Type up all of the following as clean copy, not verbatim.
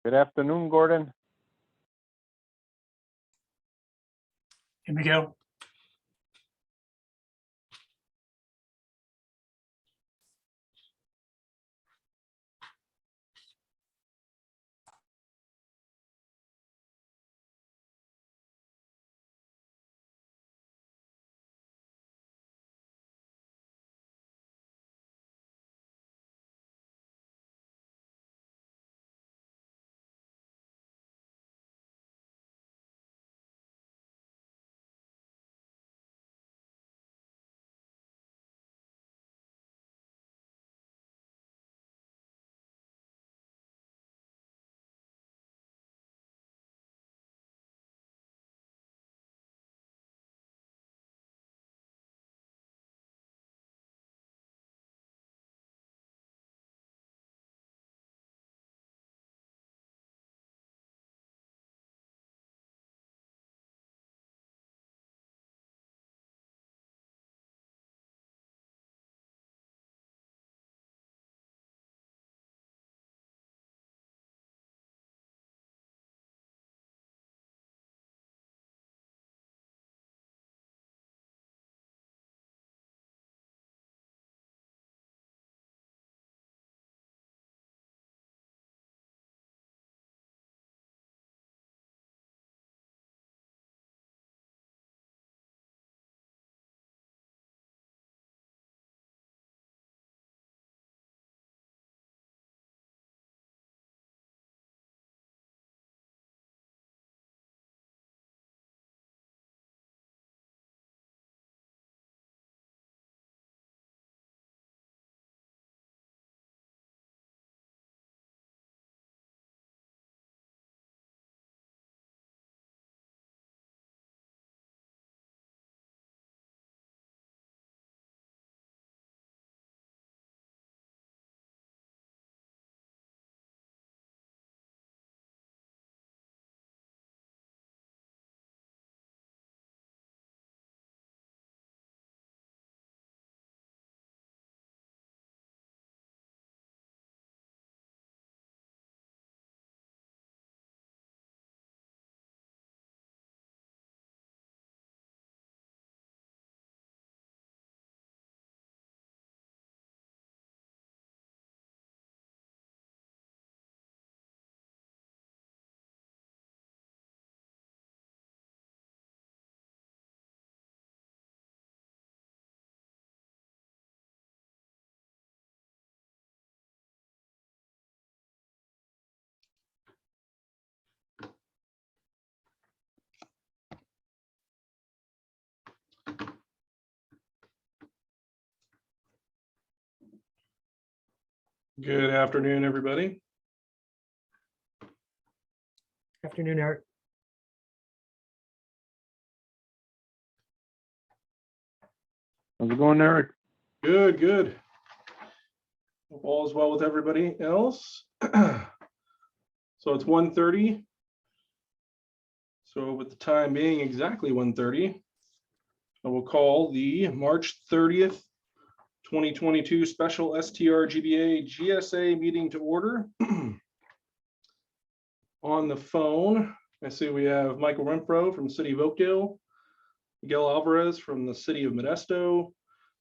Good afternoon, Gordon. Here we go. Good afternoon, everybody. Afternoon, Eric. How's it going, Eric? Good, good. Hope all is well with everybody else. So it's 1:30. So with the time being exactly 1:30, I will call the March 30th, 2022 special STRGBA GSA meeting to order. On the phone, I see we have Michael Renfro from the City of Oakdale, Miguel Alvarez from the City of Modesto,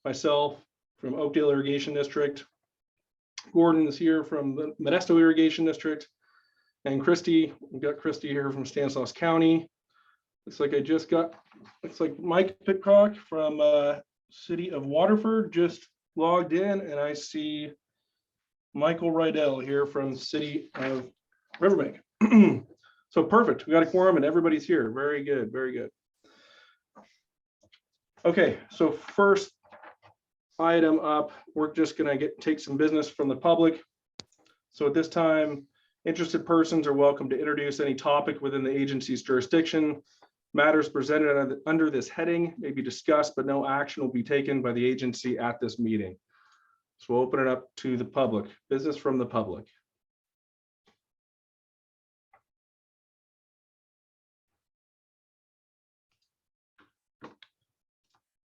myself from Oakdale Irrigation District, Gordon is here from the Modesto Irrigation District, and Christy, we've got Christy here from Stanislaus County. Looks like Mike Pitcock from City of Waterford just logged in, and I see Michael Rydell here from City of Riverbank. So perfect, we got a quorum and everybody's here. Very good, very good. Okay, so first item up, we're just gonna take some business from the public. So at this time, interested persons are welcome to introduce any topic within the agency's jurisdiction. Matters presented under this heading may be discussed, but no action will be taken by the agency at this meeting. So we'll open it up to the public, business from the public.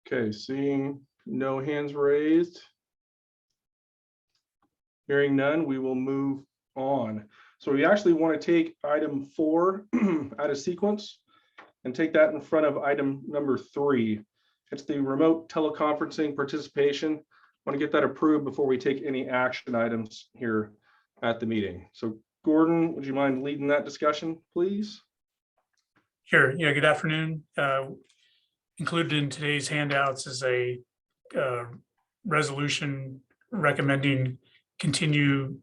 Okay, seeing no hands raised. Hearing none, we will move on. So we actually want to take item 4 out of sequence and take that in front of item number 3. It's the remote teleconferencing participation. I want to get that approved before we take any action items here at the meeting. So Gordon, would you mind leading that discussion, please? Sure. Yeah, good afternoon. Included in today's handouts is a resolution recommending continue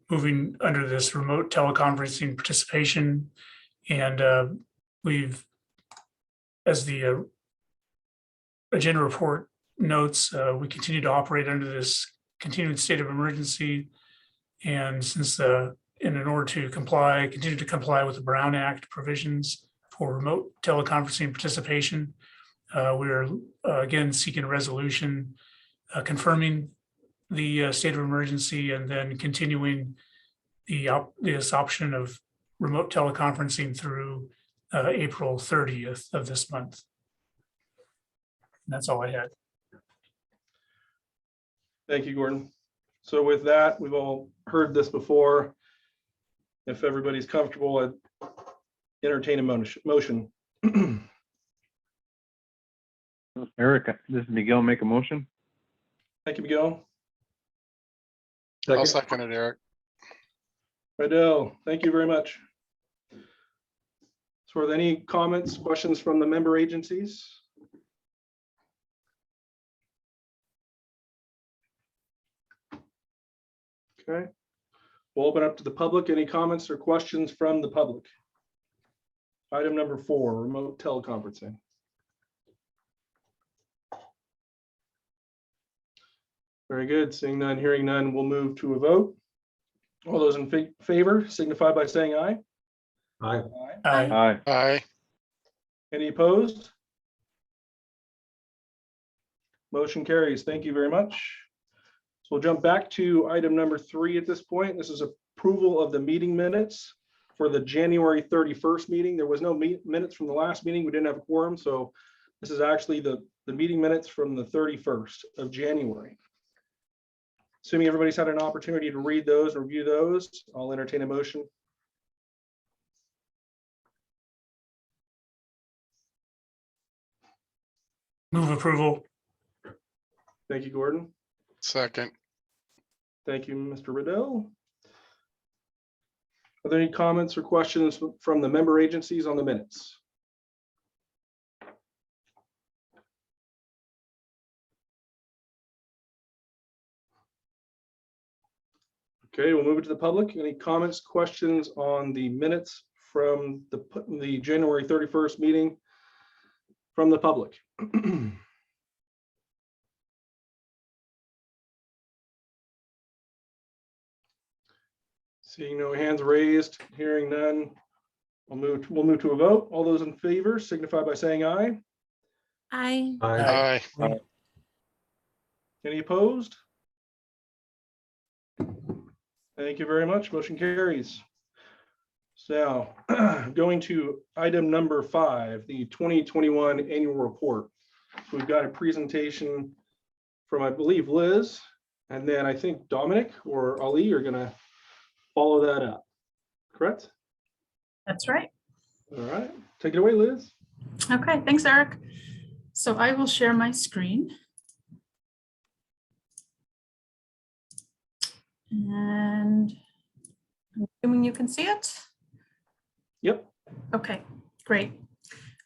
moving under this remote teleconferencing participation. And we've, as the agenda report notes, we continue to operate under this continued state of emergency. And since in order to continue to comply with the Brown Act provisions for remote teleconferencing participation, we're again seeking a resolution confirming the state of emergency and then continuing this option of remote teleconferencing through April 30th of this month. And that's all I had. Thank you, Gordon. So with that, we've all heard this before. If everybody's comfortable, I'd entertain a motion. Eric, this is Miguel, make a motion. Thank you, Miguel. I'll second it, Eric. Riddell, thank you very much. So are there any comments, questions from the member agencies? Okay, we'll open up to the public. Any comments or questions from the public? Item number 4, remote teleconferencing. Very good. Seeing none, hearing none, we'll move to a vote. All those in favor signify by saying aye. Aye. Aye. Aye. Any opposed? Motion carries. Thank you very much. So we'll jump back to item number 3 at this point. This is approval of the meeting minutes for the January 31st meeting. There was no minutes from the last meeting. We didn't have a quorum. So this is actually the meeting minutes from the 31st of January. Assuming everybody's had an opportunity to read those, review those, I'll entertain a motion. Move approval. Thank you, Gordon. Second. Thank you, Mr. Riddell. Are there any comments or questions from the member agencies on the minutes? Okay, we'll move it to the public. Any comments, questions on the minutes from the January 31st meeting from the public? Seeing no hands raised, hearing none, we'll move to a vote. All those in favor signify by saying aye. Aye. Aye. Any opposed? Thank you very much. Motion carries. So going to item number 5, the 2021 annual report. So we've got a presentation from, I believe, Liz, and then I think Dominic or Ali are going to follow that up. Correct? That's right. All right. Take it away, Liz. Okay, thanks, Eric. So I will share my screen. And I'm assuming you can see it. Yep. Okay, great.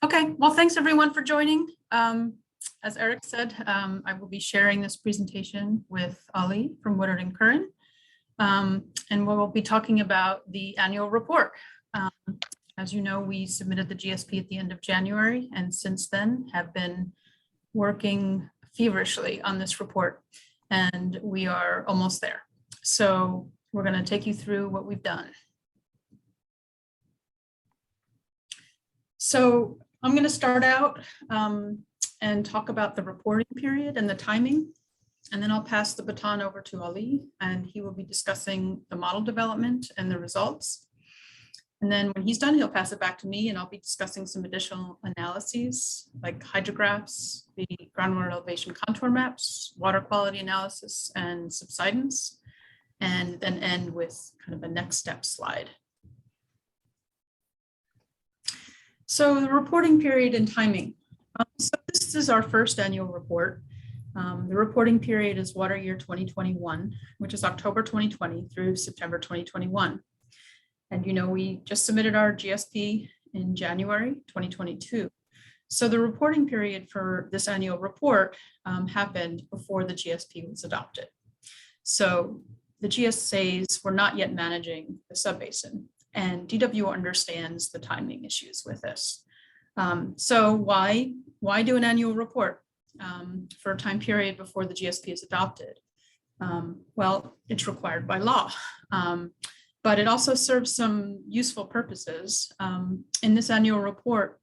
Okay, well, thanks everyone for joining. As Eric said, I will be sharing this presentation with Ali from Woodard and Curran. And we will be talking about the annual report. As you know, we submitted the GSP at the end of January, and since then have been working feverishly on this report, and we are almost there. So we're going to take you through what we've done. So I'm going to start out and talk about the reporting period and the timing, and then I'll pass the baton over to Ali, and he will be discussing the model development and the results. And then when he's done, he'll pass it back to me, and I'll be discussing some additional analyses like hydrographs, the groundwater elevation contour maps, water quality analysis, and subsidence. and then end with kind of a next step slide. So the reporting period and timing. So this is our first annual report. The reporting period is water year 2021, which is October 2020 through September 2021. And we just submitted our GSP in January 2022. So the reporting period for this annual report happened before the GSP was adopted. So the GSAs were not yet managing the subbasin, and DW understands the timing issues with this. So why do an annual report for a time period before the GSP is adopted? Well, it's required by law, but it also serves some useful purposes. In this annual report,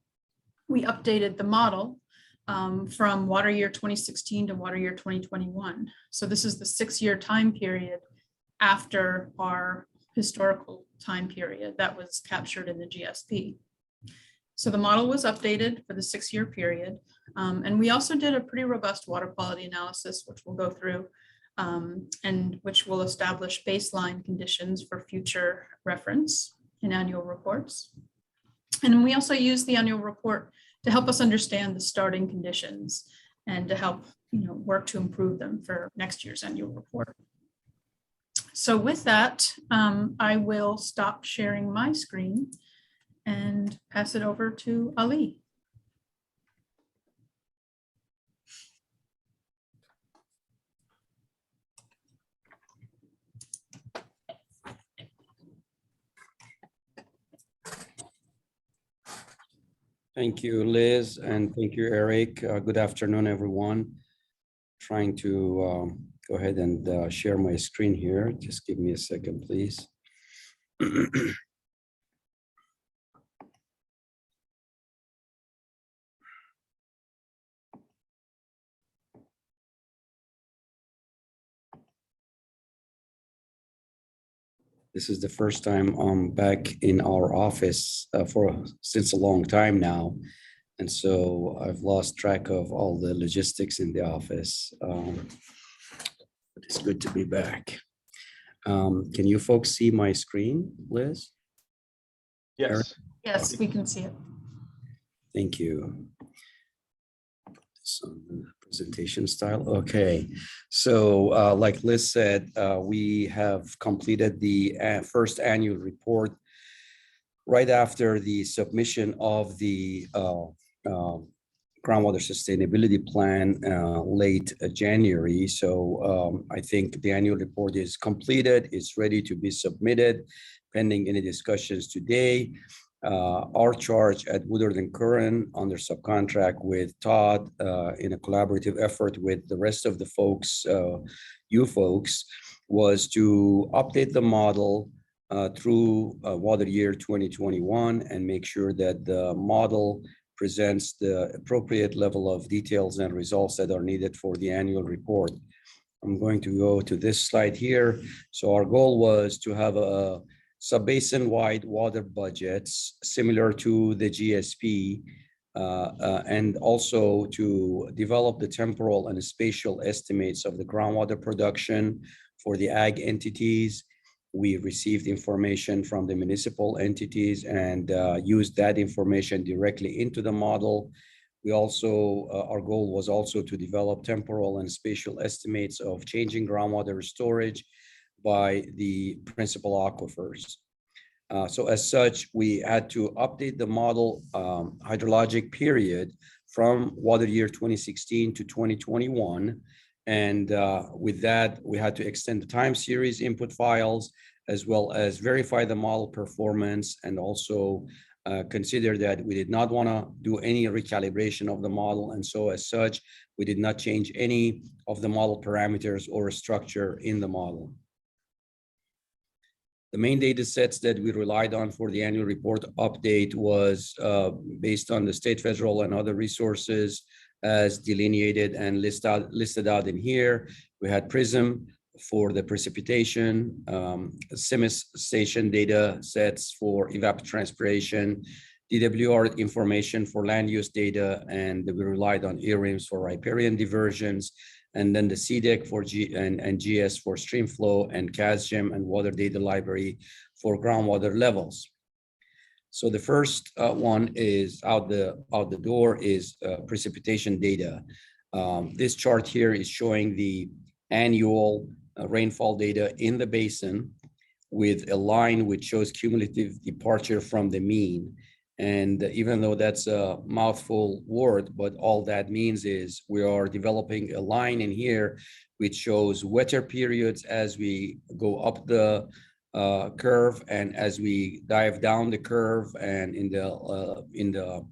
we updated the model from water year 2016 to water year 2021. So this is the 6-year time period after our historical time period that was captured in the GSP. So the model was updated for the 6-year period. And we also did a pretty robust water quality analysis, which we'll go through, and which will establish baseline conditions for future reference in annual reports. And we also use the annual report to help us understand the starting conditions and to help work to improve them for next year's annual report. So with that, I will stop sharing my screen and pass it over to Ali. Thank you, Liz, and thank you, Eric. Good afternoon, everyone. Trying to go ahead and share my screen here. Just give me a second, please. This is the first time I'm back in our office since a long time now. And so I've lost track of all the logistics in the office. But it's good to be back. Can you folks see my screen, Liz? Yes. Yes, we can see it. Thank you. So presentation style. Okay. So like Liz said, we have completed the first annual report right after the submission of the groundwater sustainability plan late January. So I think the annual report is completed. It's ready to be submitted, pending any discussions today. Our charge at Woodard & Curran under subcontract with Todd in a collaborative effort with the rest of the folks, you folks, was to update the model through water year 2021 and make sure that the model presents the appropriate level of details and results that are needed for the annual report. I'm going to go to this slide here. So our goal was to have a sub-basin-wide water budgets similar to the GSP, and also to develop the temporal and spatial estimates of the groundwater production for the ag entities. We received information from the municipal entities and used that information directly into the model. We also, our goal was also to develop temporal and spatial estimates of changing groundwater storage by the principal aquifers. So as such, we had to update the model hydrologic period from water year 2016 to 2021. And with that, we had to extend the time series input files, as well as verify the model performance, and also consider that we did not want to do any recalibration of the model. And so as such, we did not change any of the model parameters or structure in the model. The main data sets that we relied on for the annual report update was based on the state, federal, and other resources as delineated and listed out in here. We had PRISM for the precipitation, CIMIS station data sets for evapotranspiration, DWR information for land use data, and we relied on ERIMS for riparian diversions, and then the CDEC for and GS for stream flow, and CASGEM and water data library for groundwater levels. So the first one is out the door is precipitation data. This chart here is showing the annual rainfall data in the basin with a line which shows cumulative departure from the mean. And even though that's a mouthful word, but all that means is we are developing a line in here which shows wetter periods as we go up the curve, and as we dive down the curve, and in the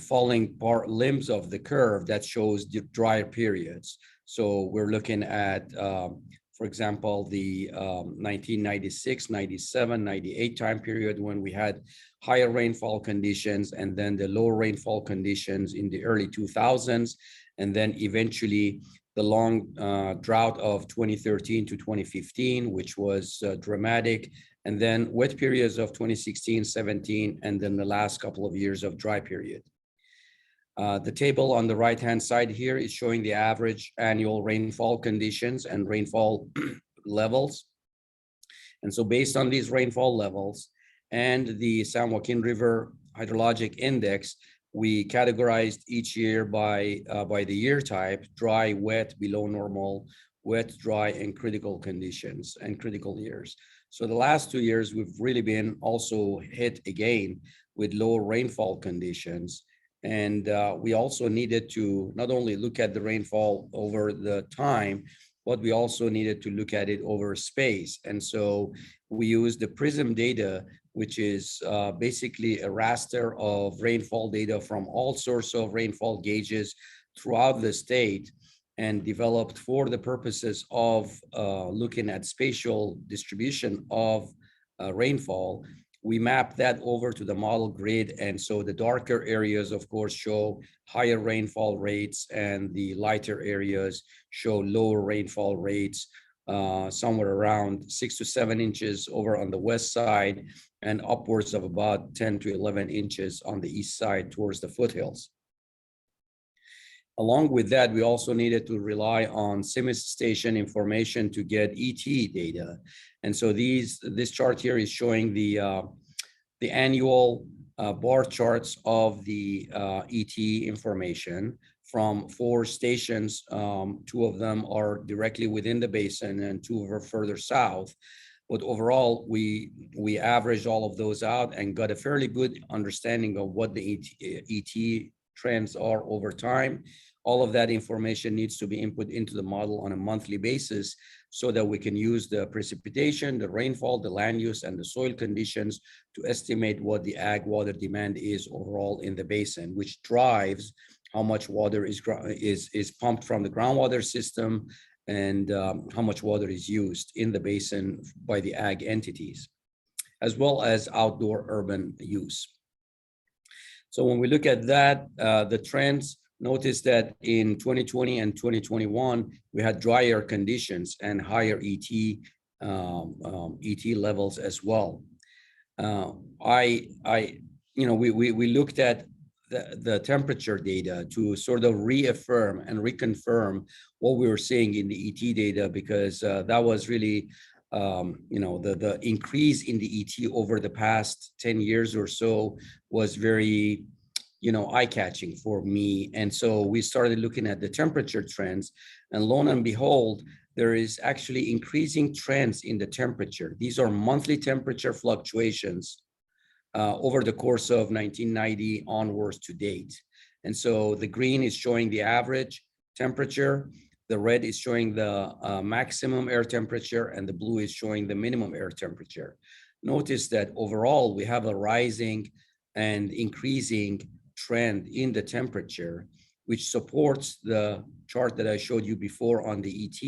falling limbs of the curve, that shows the drier periods. So we're looking at, for example, the 1996, 97, 98 time period when we had higher rainfall conditions, and then the lower rainfall conditions in the early 2000s, and then eventually the long drought of 2013 to 2015, which was dramatic, and then wet periods of 2016, 17, and then the last couple of years of dry period. The table on the right-hand side here is showing the average annual rainfall conditions and rainfall levels. And so based on these rainfall levels and the San Joaquin River hydrologic index, we categorized each year by the year type: dry, wet, below normal, wet, dry, and critical conditions and critical years. So the last 2 years, we've really been also hit again with low rainfall conditions. And we also needed to not only look at the rainfall over the time, but we also needed to look at it over space. And so we used the PRISM data, which is basically a raster of rainfall data from all sorts of rainfall gauges throughout the state, and developed for the purposes of looking at spatial distribution of rainfall. We mapped that over to the model grid. And so the darker areas, of course, show higher rainfall rates, and the lighter areas show lower rainfall rates, somewhere around 6 to 7 inches over on the west side, and upwards of about 10 to 11 inches on the east side towards the foothills. Along with that, we also needed to rely on CIMIS station information to get ET data. And so this chart here is showing the annual bar charts of the ET information from 4 stations. 2 of them are directly within the basin, and 2 are further south. But overall, we averaged all of those out and got a fairly good understanding of what the ET trends are over time. All of that information needs to be input into the model on a monthly basis so that we can use the precipitation, the rainfall, the land use, and the soil conditions to estimate what the ag water demand is overall in the basin, which drives how much water is pumped from the groundwater system, and how much water is used in the basin by the ag entities, as well as outdoor urban use. So when we look at that, the trends, notice that in 2020 and 2021, we had drier conditions and higher ET levels as well. We looked at the temperature data to sort of reaffirm and reconfirm what we were seeing in the ET data, because that was really, the increase in the ET over the past 10 years or so was very, eye-catching for me. And so we started looking at the temperature trends, and lo and behold, there is actually increasing trends in the temperature. These are monthly temperature fluctuations over the course of 1990 onwards to date. And so the green is showing the average temperature, the red is showing the maximum air temperature, and the blue is showing the minimum air temperature. Notice that overall we have a rising and increasing trend in the temperature, which supports the chart that I showed you before on the ET.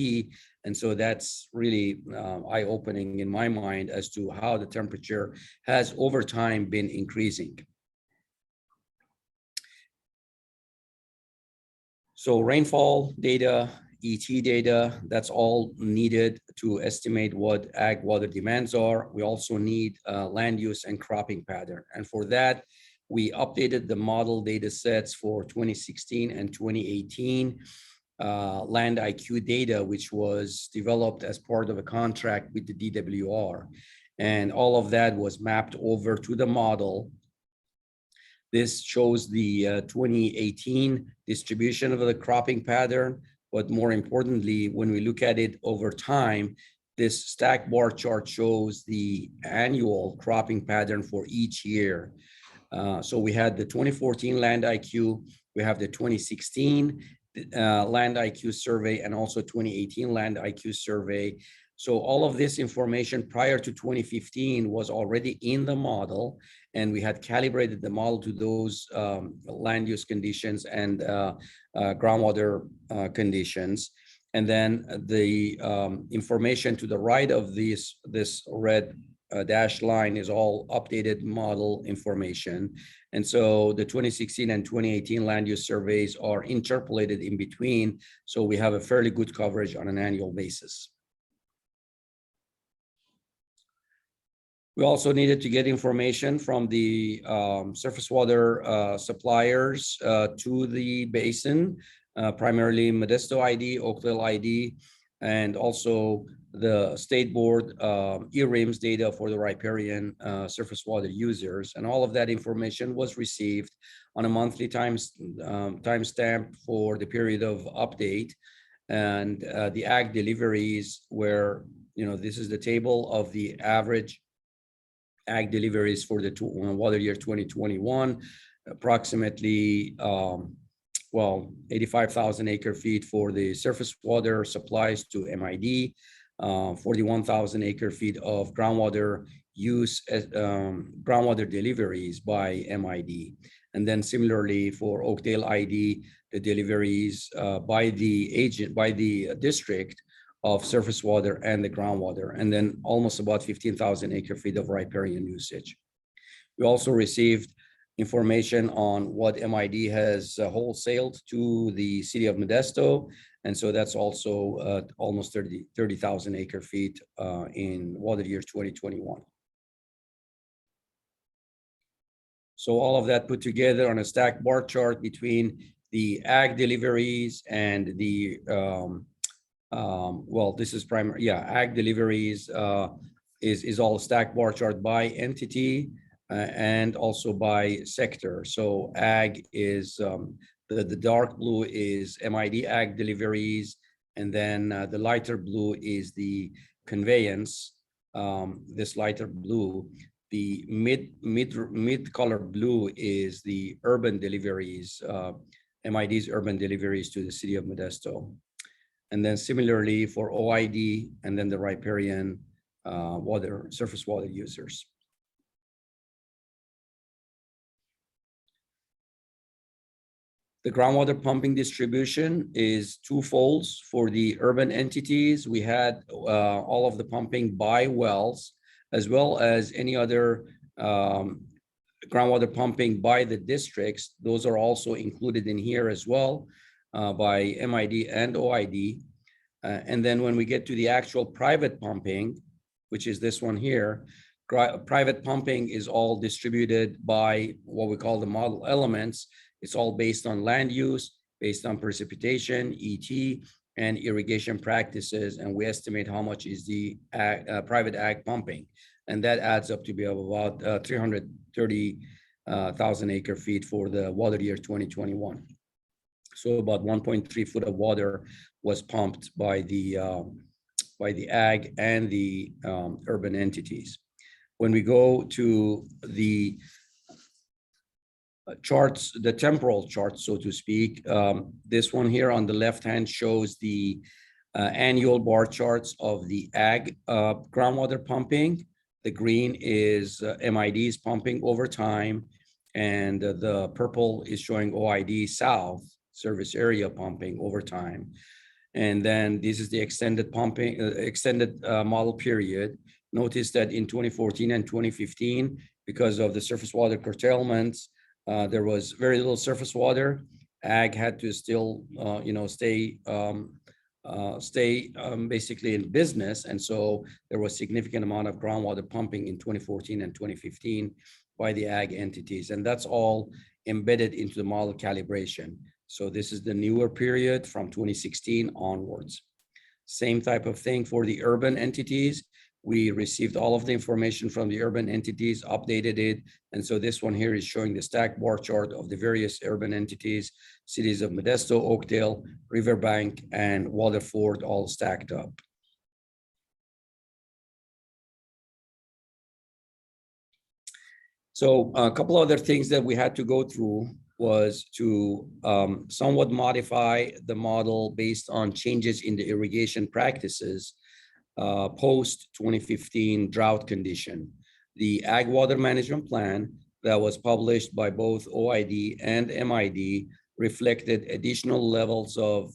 And so that's really eye-opening in my mind as to how the temperature has over time been increasing. So rainfall data ET data. That's all needed to estimate what ag water demands are. We also need land use and cropping pattern. And for that, we updated the model data sets for 2016 and 2018 land IQ data, which was developed as part of a contract with the DWR. And all of that was mapped over to the model. This shows the 2018 distribution of the cropping pattern, but more importantly, when we look at it over time, this stack bar chart shows the annual cropping pattern for each year. So we had the 2014 Land IQ, we have the 2016 Land IQ survey, and also 2018 Land IQ survey. So all of this information prior to 2015 was already in the model, and we had calibrated the model to those land use conditions and groundwater conditions. And then the information to the right of this red dashed line is all updated model information. And so the 2016 and 2018 land use surveys are interpolated in between. So we have a fairly good coverage on an annual basis. We also needed to get information from the surface water suppliers to the basin, primarily Modesto ID, Oakdale ID, and also the state board ERIMS data for the riparian surface water users. And all of that information was received on a monthly timestamp for the period of update. And the ag deliveries were, this is the table of the average ag deliveries for the water year 2021, approximately 85,000 acre feet for the surface water supplies to MID, 41,000 acre feet of groundwater use, groundwater deliveries by MID. And then similarly for Oakdale ID, the deliveries by the district of surface water and the groundwater, and then almost about 15,000 acre feet of riparian usage. We also received information on what MID has wholesaled to the city of Modesto. And so that's also almost 30,000 acre feet in water year 2021. So all of that put together on a stacked bar chart between the ag deliveries and the, this is primary, ag deliveries is all stacked bar chart by entity and also by sector. So ag is, the dark blue is MID ag deliveries, and then the lighter blue is the conveyance, this lighter blue. The mid color blue is the urban deliveries, MID's urban deliveries to the city of Modesto. And then similarly for OID, and then the riparian surface water users. The groundwater pumping distribution is twofold. For the urban entities, we had all of the pumping by wells, as well as any other groundwater pumping by the districts. Those are also included in here as well by MID and OID. And then when we get to the actual private pumping, which is this one here, private pumping is all distributed by what we call the model elements. It's all based on land use, based on precipitation, ET, and irrigation practices. And we estimate how much is the private ag pumping. And that adds up to be about 330,000 acre feet for the water year 2021. So about 1.3 foot of water was pumped by the ag and the urban entities. When we go to the charts, the temporal charts, so to speak, this one here on the left hand shows the annual bar charts of the ag groundwater pumping. The green is MID's pumping over time, and the purple is showing OID South service area pumping over time. And then this is the extended pumping, extended model period. Notice that in 2014 and 2015, because of the surface water curtailments, there was very little surface water. Ag had to still, stay stay basically in business. And so there was significant amount of groundwater pumping in 2014 and 2015 by the ag entities. And that's all embedded into the model calibration. So this is the newer period from 2016 onwards. Same type of thing for the urban entities. We received all of the information from the urban entities, updated it. And so this one here is showing the stacked bar chart of the various urban entities, cities of Modesto, Oakdale, Riverbank, and Waterford, all stacked up. So a couple other things that we had to go through was to somewhat modify the model based on changes in the irrigation practices post 2015 drought condition. The Ag Water Management Plan that was published by both OID and MID reflected additional levels of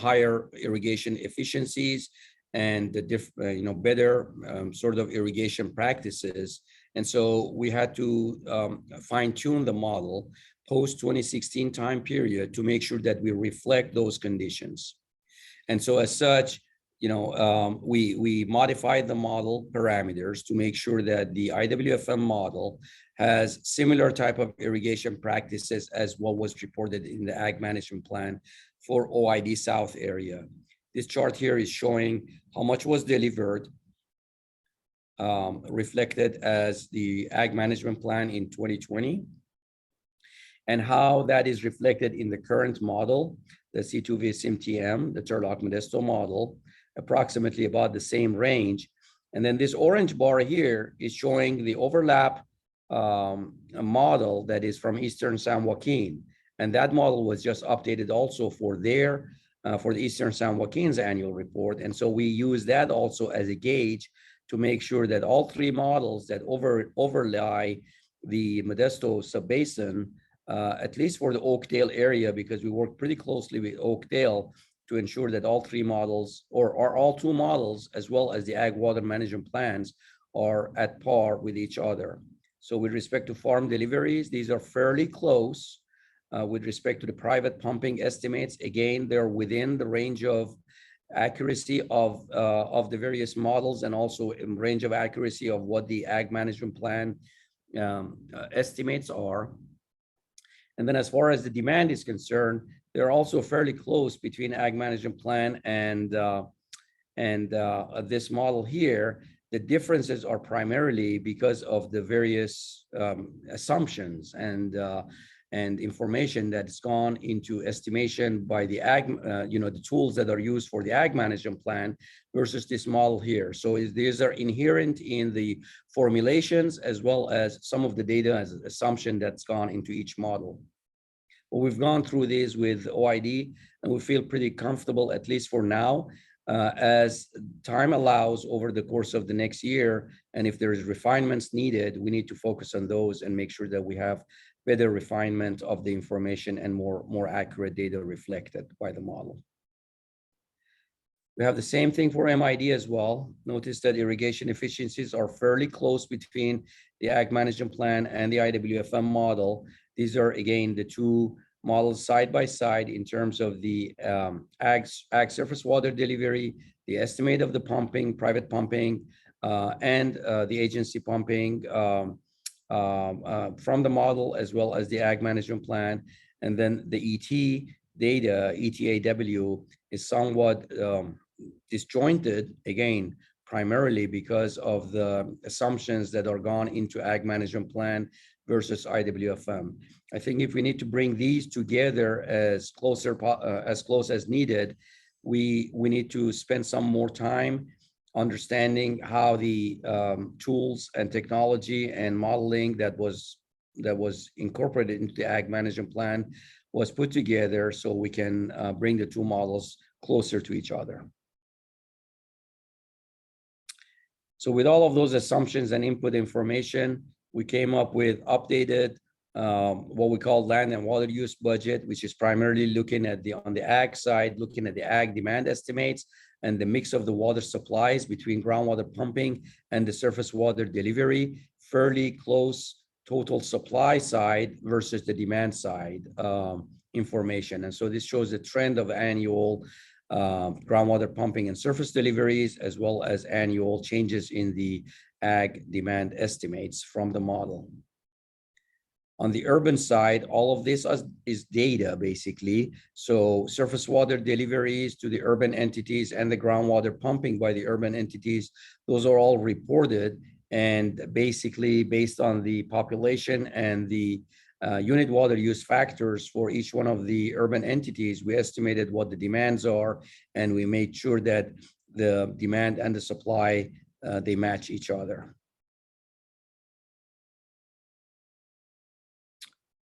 higher irrigation efficiencies and the better sort of irrigation practices. And so we had to fine tune the model post 2016 time period to make sure that we reflect those conditions. And so as such, we modified the model parameters to make sure that the IWFM model has similar type of irrigation practices as what was reported in the Ag Management Plan for OID South area. This chart here is showing how much was delivered, reflected as the Ag Management Plan in 2020, and how that is reflected in the current model, the C2V-SIMTM, the Turlock-Modesto model, approximately about the same range. And then this orange bar here is showing the overlap model that is from Eastern San Joaquin. And that model was just updated also for the Eastern San Joaquin's annual report. And so we use that also as a gauge to make sure that all three models that overlay the Modesto subbasin, at least for the Oakdale area, because we work pretty closely with Oakdale to ensure that all three models, or all two models, as well as the Ag Water Management Plans, are at par with each other. So with respect to farm deliveries, these are fairly close. With respect to the private pumping estimates, again, they're within the range of accuracy of the various models, and also in range of accuracy of what the Ag Management Plan estimates are. And then as far as the demand is concerned, they're also fairly close between Ag Management Plan and this model here. The differences are primarily because of the various assumptions and information that's gone into estimation by the the tools that are used for the Ag Management Plan versus this model here. So these are inherent in the formulations as well as some of the data as an assumption that's gone into each model. But we've gone through these with OID, and we feel pretty comfortable, at least for now, as time allows over the course of the next year. And if there is refinements needed, we need to focus on those and make sure that we have better refinement of the information and more accurate data reflected by the model. We have the same thing for MID as well. Notice that irrigation efficiencies are fairly close between the Ag Management Plan and the IWFM model. These are, again, the two models side by side in terms of the ag surface water delivery, the estimate of the pumping, private pumping, and the agency pumping from the model, as well as the Ag Management Plan. And then the ET data, ETAW, is somewhat disjointed, again, primarily because of the assumptions that are gone into Ag Management Plan versus IWFM. I think if we need to bring these together as close as needed, we need to spend some more time understanding how the tools and technology and modeling that was incorporated into the Ag Management Plan was put together, so we can bring the two models closer to each other. So with all of those assumptions and input information, we came up with updated what we call land and water use budget, which is primarily looking at on the ag side, looking at the ag demand estimates and the mix of the water supplies between groundwater pumping and the surface water delivery, fairly close total supply side versus the demand side information. And so this shows the trend of annual groundwater pumping and surface deliveries, as well as annual changes in the ag demand estimates from the model. On the urban side, all of this is data, basically. So surface water deliveries to the urban entities and the groundwater pumping by the urban entities, those are all reported. And basically, based on the population and the unit water use factors for each one of the urban entities, we estimated what the demands are, and we made sure that the demand and the supply, they match each other.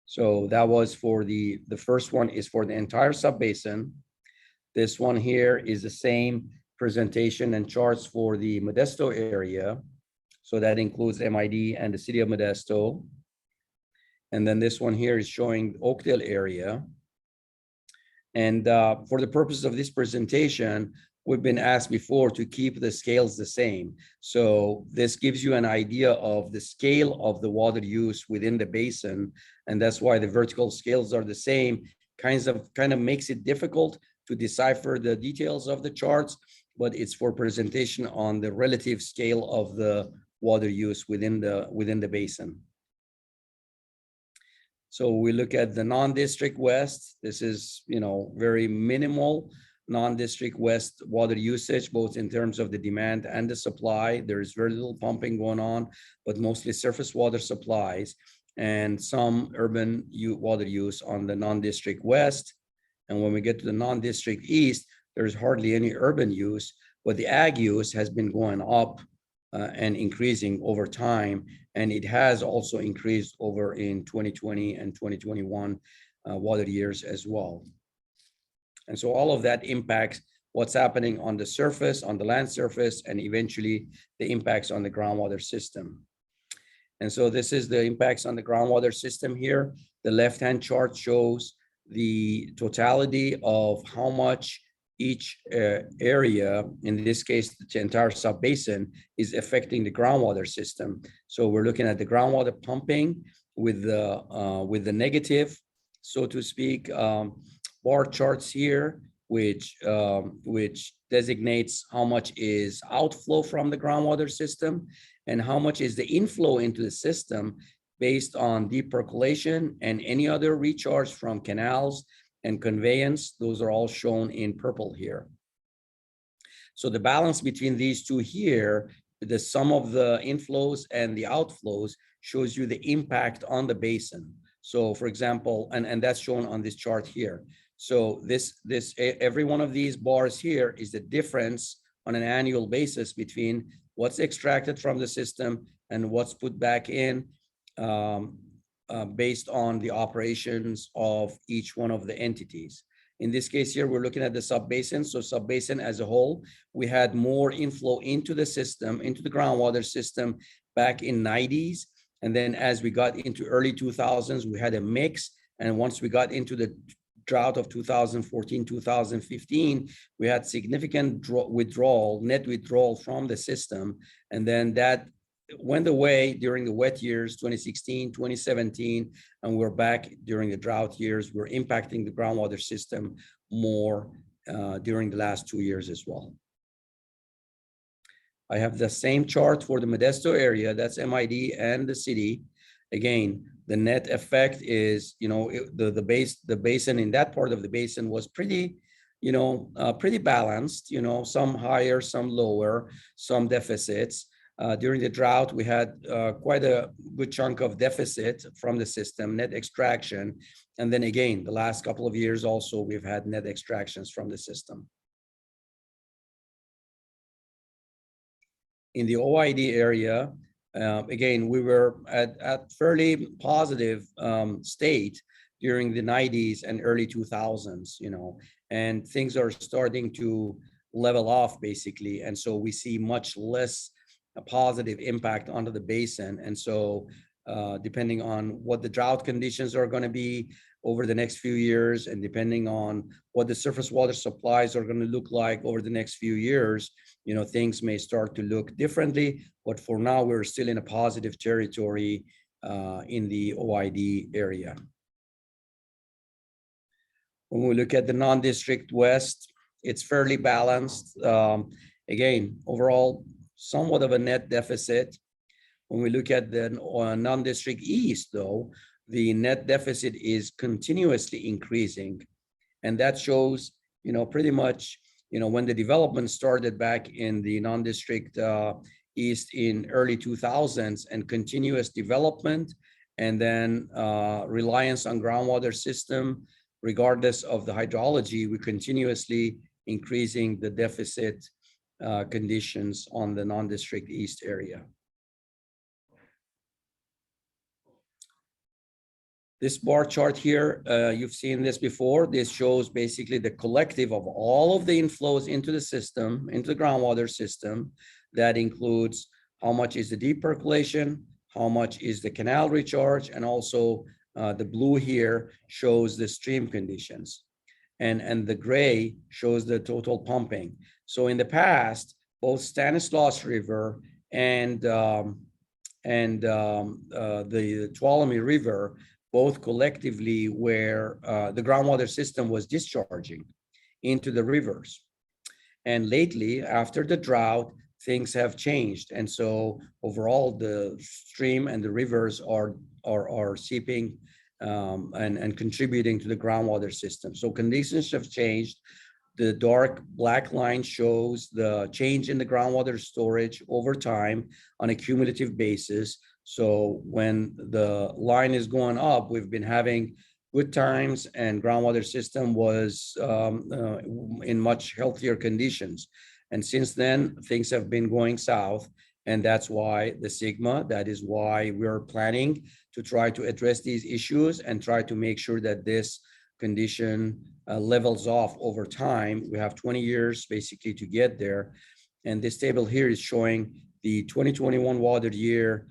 So that was for the first one is for the entire subbasin. This one here is the same presentation and charts for the Modesto area. So that includes MID and the city of Modesto. And then this one here is showing Oakdale area. And for the purpose of this presentation, we've been asked before to keep the scales the same. So this gives you an idea of the scale of the water use within the basin. And that's why the vertical scales are the same. Kind of makes it difficult to decipher the details of the charts, but it's for presentation on the relative scale of the water use within the basin. So we look at the non-district west. This is, very minimal non-district west water usage, both in terms of the demand and the supply. There is very little pumping going on, but mostly surface water supplies and some urban water use on the non-district west. And when we get to the non-district east, there's hardly any urban use, but the ag use has been going up and increasing over time. And it has also increased over in 2020 and 2021 water years as well. And so all of that impacts what's happening on the surface, on the land surface, and eventually the impacts on the groundwater system. And so this is the impacts on the groundwater system here. The left-hand chart shows the totality of how much each area, in this case, the entire subbasin, is affecting the groundwater system. So we're looking at the groundwater pumping with the negative, so to speak, bar charts here, which designates how much is outflow from the groundwater system and how much is the inflow into the system based on deep percolation and any other recharge from canals and conveyance. Those are all shown in purple here. So the balance between these two here, the sum of the inflows and the outflows, shows you the impact on the basin. So for example, and that's shown on this chart here. So every one of these bars here is the difference on an annual basis between what's extracted from the system and what's put back in based on the operations of each one of the entities. In this case here, we're looking at the subbasin. So subbasin as a whole, we had more inflow into the system, into the groundwater system back in 90s. And then as we got into early 2000s, we had a mix. And once we got into the drought of 2014, 2015, we had significant net withdrawal from the system. And then that went away during the wet years, 2016, 2017, and we're back during the drought years. We're impacting the groundwater system more during the last 2 years as well. I have the same chart for the Modesto area, that's MID and the city. Again, the net effect is, the basin in that part of the basin was pretty, pretty balanced, some higher, some lower, some deficits. During the drought, we had quite a good chunk of deficit from the system, net extraction. And then again, the last couple of years also, we've had net extractions from the system. In the OID area, again, we were at fairly positive state during the 90s and early 2000s, and things are starting to level off basically. And so we see much less a positive impact onto the basin. And so depending on what the drought conditions are going to be over the next few years, and depending on what the surface water supplies are going to look like over the next few years, things may start to look differently. But for now, we're still in a positive territory in the OID area. When we look at the non-district west, it's fairly balanced. Again, overall, somewhat of a net deficit. When we look at the non-district east, though, the net deficit is continuously increasing. And that shows, pretty much, when the development started back in the non-district east in early 2000s and continuous development, and then reliance on groundwater system, regardless of the hydrology, we continuously increasing the deficit conditions on the non-district east area. This bar chart here, you've seen this before. This shows basically the collective of all of the inflows into the system, into the groundwater system. That includes how much is the deep percolation, how much is the canal recharge, and also the blue here shows the stream conditions. And the gray shows the total pumping. So in the past, both Stanislaus River and the Tuolumne River, both collectively where the groundwater system was discharging into the rivers. And lately, after the drought, things have changed. And so overall, the stream and the rivers are seeping and contributing to the groundwater system. So conditions have changed. The dark black line shows the change in the groundwater storage over time on a cumulative basis. So when the line is going up, we've been having good times and groundwater system was in much healthier conditions. And since then, things have been going south. And that's why the sigma, that is why we're planning to try to address these issues and try to make sure that this condition levels off over time. We have 20 years basically to get there. And this table here is showing the 2021 water year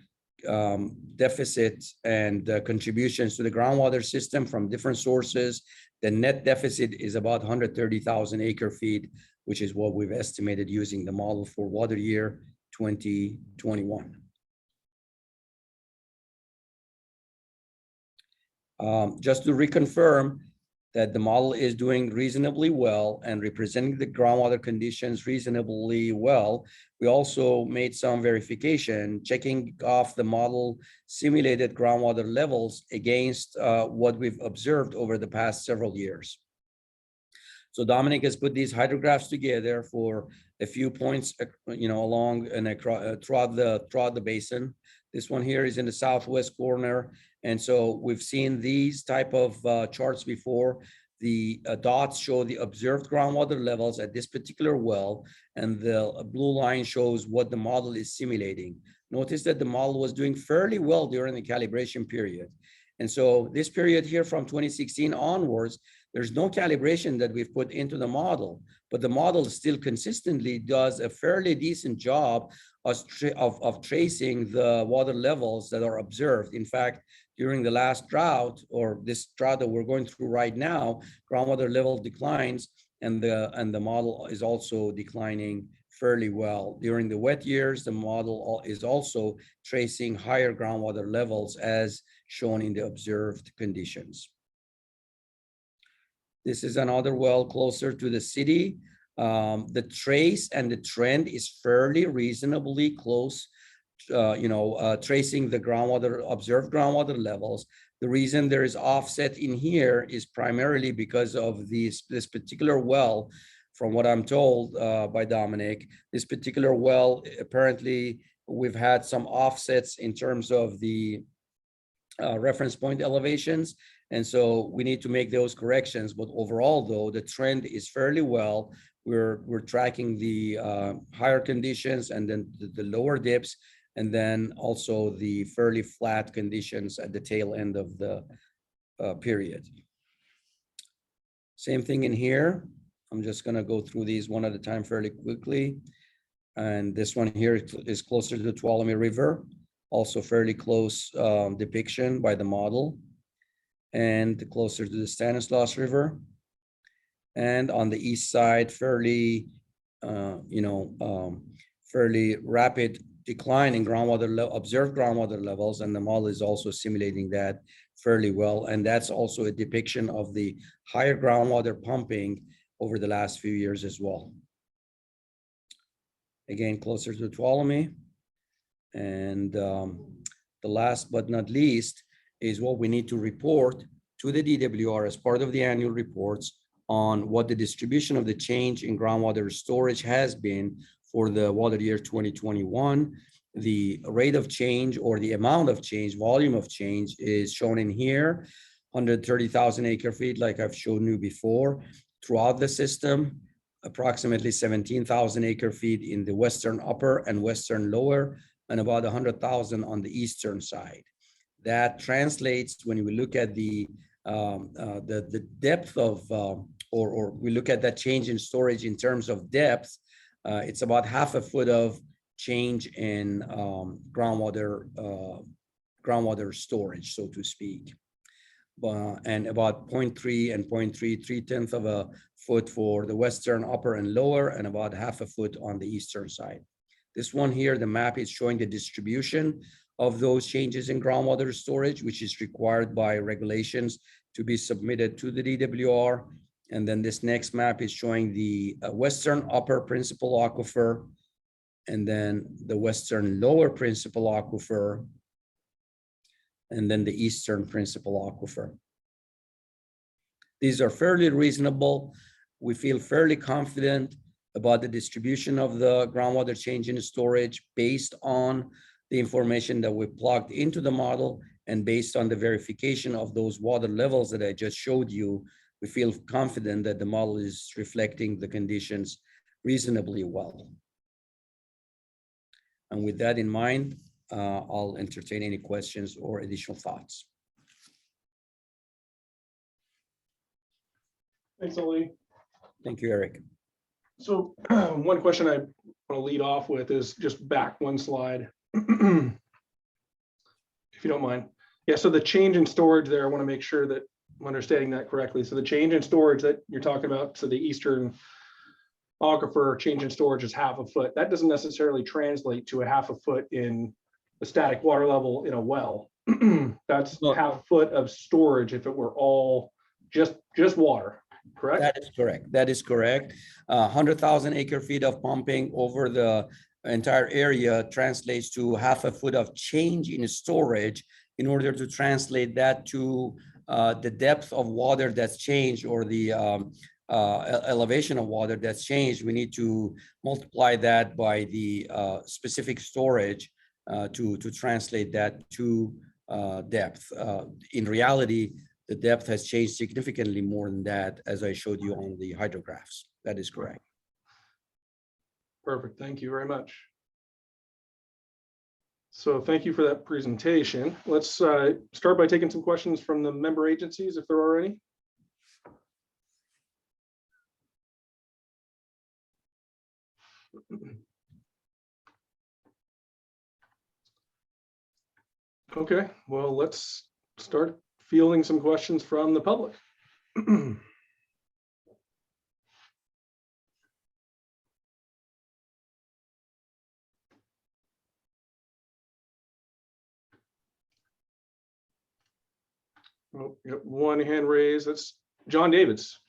deficit and contributions to the groundwater system from different sources. The net deficit is about 130,000 acre feet, which is what we've estimated using the model for water year 2021. Just to reconfirm that the model is doing reasonably well and representing the groundwater conditions reasonably well, we also made some verification, checking off the model simulated groundwater levels against what we've observed over the past several years. So Dominic has put these hydrographs together for a few points, along and throughout the basin. This one here is in the southwest corner. And so we've seen these type of charts before. The dots show the observed groundwater levels at this particular well, and the blue line shows what the model is simulating. Notice that the model was doing fairly well during the calibration period. And so this period here from 2016 onwards, there's no calibration that we've put into the model, but the model still consistently does a fairly decent job of tracing the water levels that are observed. In fact, during the last drought, or this drought that we're going through right now, groundwater level declines, and the model is also declining fairly well. During the wet years, the model is also tracing higher groundwater levels as shown in the observed conditions. This is another well closer to the city. The trace and the trend is fairly reasonably close, tracing the observed groundwater levels. The reason there is offset in here is primarily because of this particular well. From what I'm told by Dominic, this particular well, apparently we've had some offsets in terms of the reference point elevations. And so we need to make those corrections. But overall, though, the trend is fairly well. We're tracking the higher conditions and then the lower dips, and then also the fairly flat conditions at the tail end of the period. Same thing in here. I'm just going to go through these one at a time fairly quickly. And this one here is closer to the Tuolumne River, also fairly close depiction by the model, and closer to the Stanislaus River. And on the east side, fairly rapid decline in observed groundwater levels, and the model is also simulating that fairly well. And that's also a depiction of the higher groundwater pumping over the last few years as well. Again, closer to Tuolumne. And the last but not least is what we need to report to the DWR as part of the annual reports on what the distribution of the change in groundwater storage has been for the water year 2021. The rate of change or the amount of change, volume of change is shown in here, 130,000 acre feet, like I've shown you before, throughout the system, approximately 17,000 acre feet in the western upper and western lower, and about 100,000 on the eastern side. That translates when we look at the depth of, or we look at that change in storage in terms of depth, it's about half a foot of change in groundwater storage, so to speak. And about 0.3 and 0.3, 3/10 of a foot for the western upper and lower, and about half a foot on the eastern side. This one here, the map is showing the distribution of those changes in groundwater storage, which is required by regulations to be submitted to the DWR. And then this next map is showing the western upper principal aquifer, and then the western lower principal aquifer, and then the eastern principal aquifer. These are fairly reasonable. We feel fairly confident about the distribution of the groundwater change in storage based on the information that we plugged into the model and based on the verification of those water levels that I just showed you. We feel confident that the model is reflecting the conditions reasonably well. And with that in mind, I'll entertain any questions or additional thoughts. Thanks, Ali. Thank you, Eric. So one question I want to lead off with is just back one slide, if you don't mind. Yeah, so the change in storage there, I want to make sure that I'm understanding that correctly. So the change in storage that you're talking about, so the eastern aquifer change in storage is half a foot. That doesn't necessarily translate to a half a foot in the static water level in a well. That's half a foot of storage if it were all just water. Correct? That is correct. That is correct. 100,000 acre feet of pumping over the entire area translates to half a foot of change in storage. In order to translate that to the depth of water that's changed, or the elevation of water that's changed, we need to multiply that by the specific storage to translate that to depth. In reality, the depth has changed significantly more than that, as I showed you on the hydrographs. That is correct. Perfect. Thank you very much. So thank you for that presentation. Let's start by taking some questions from the member agencies, if there are any. Okay, well, let's start fielding some questions from the public. Oh, you got one hand raised. That's John Davids.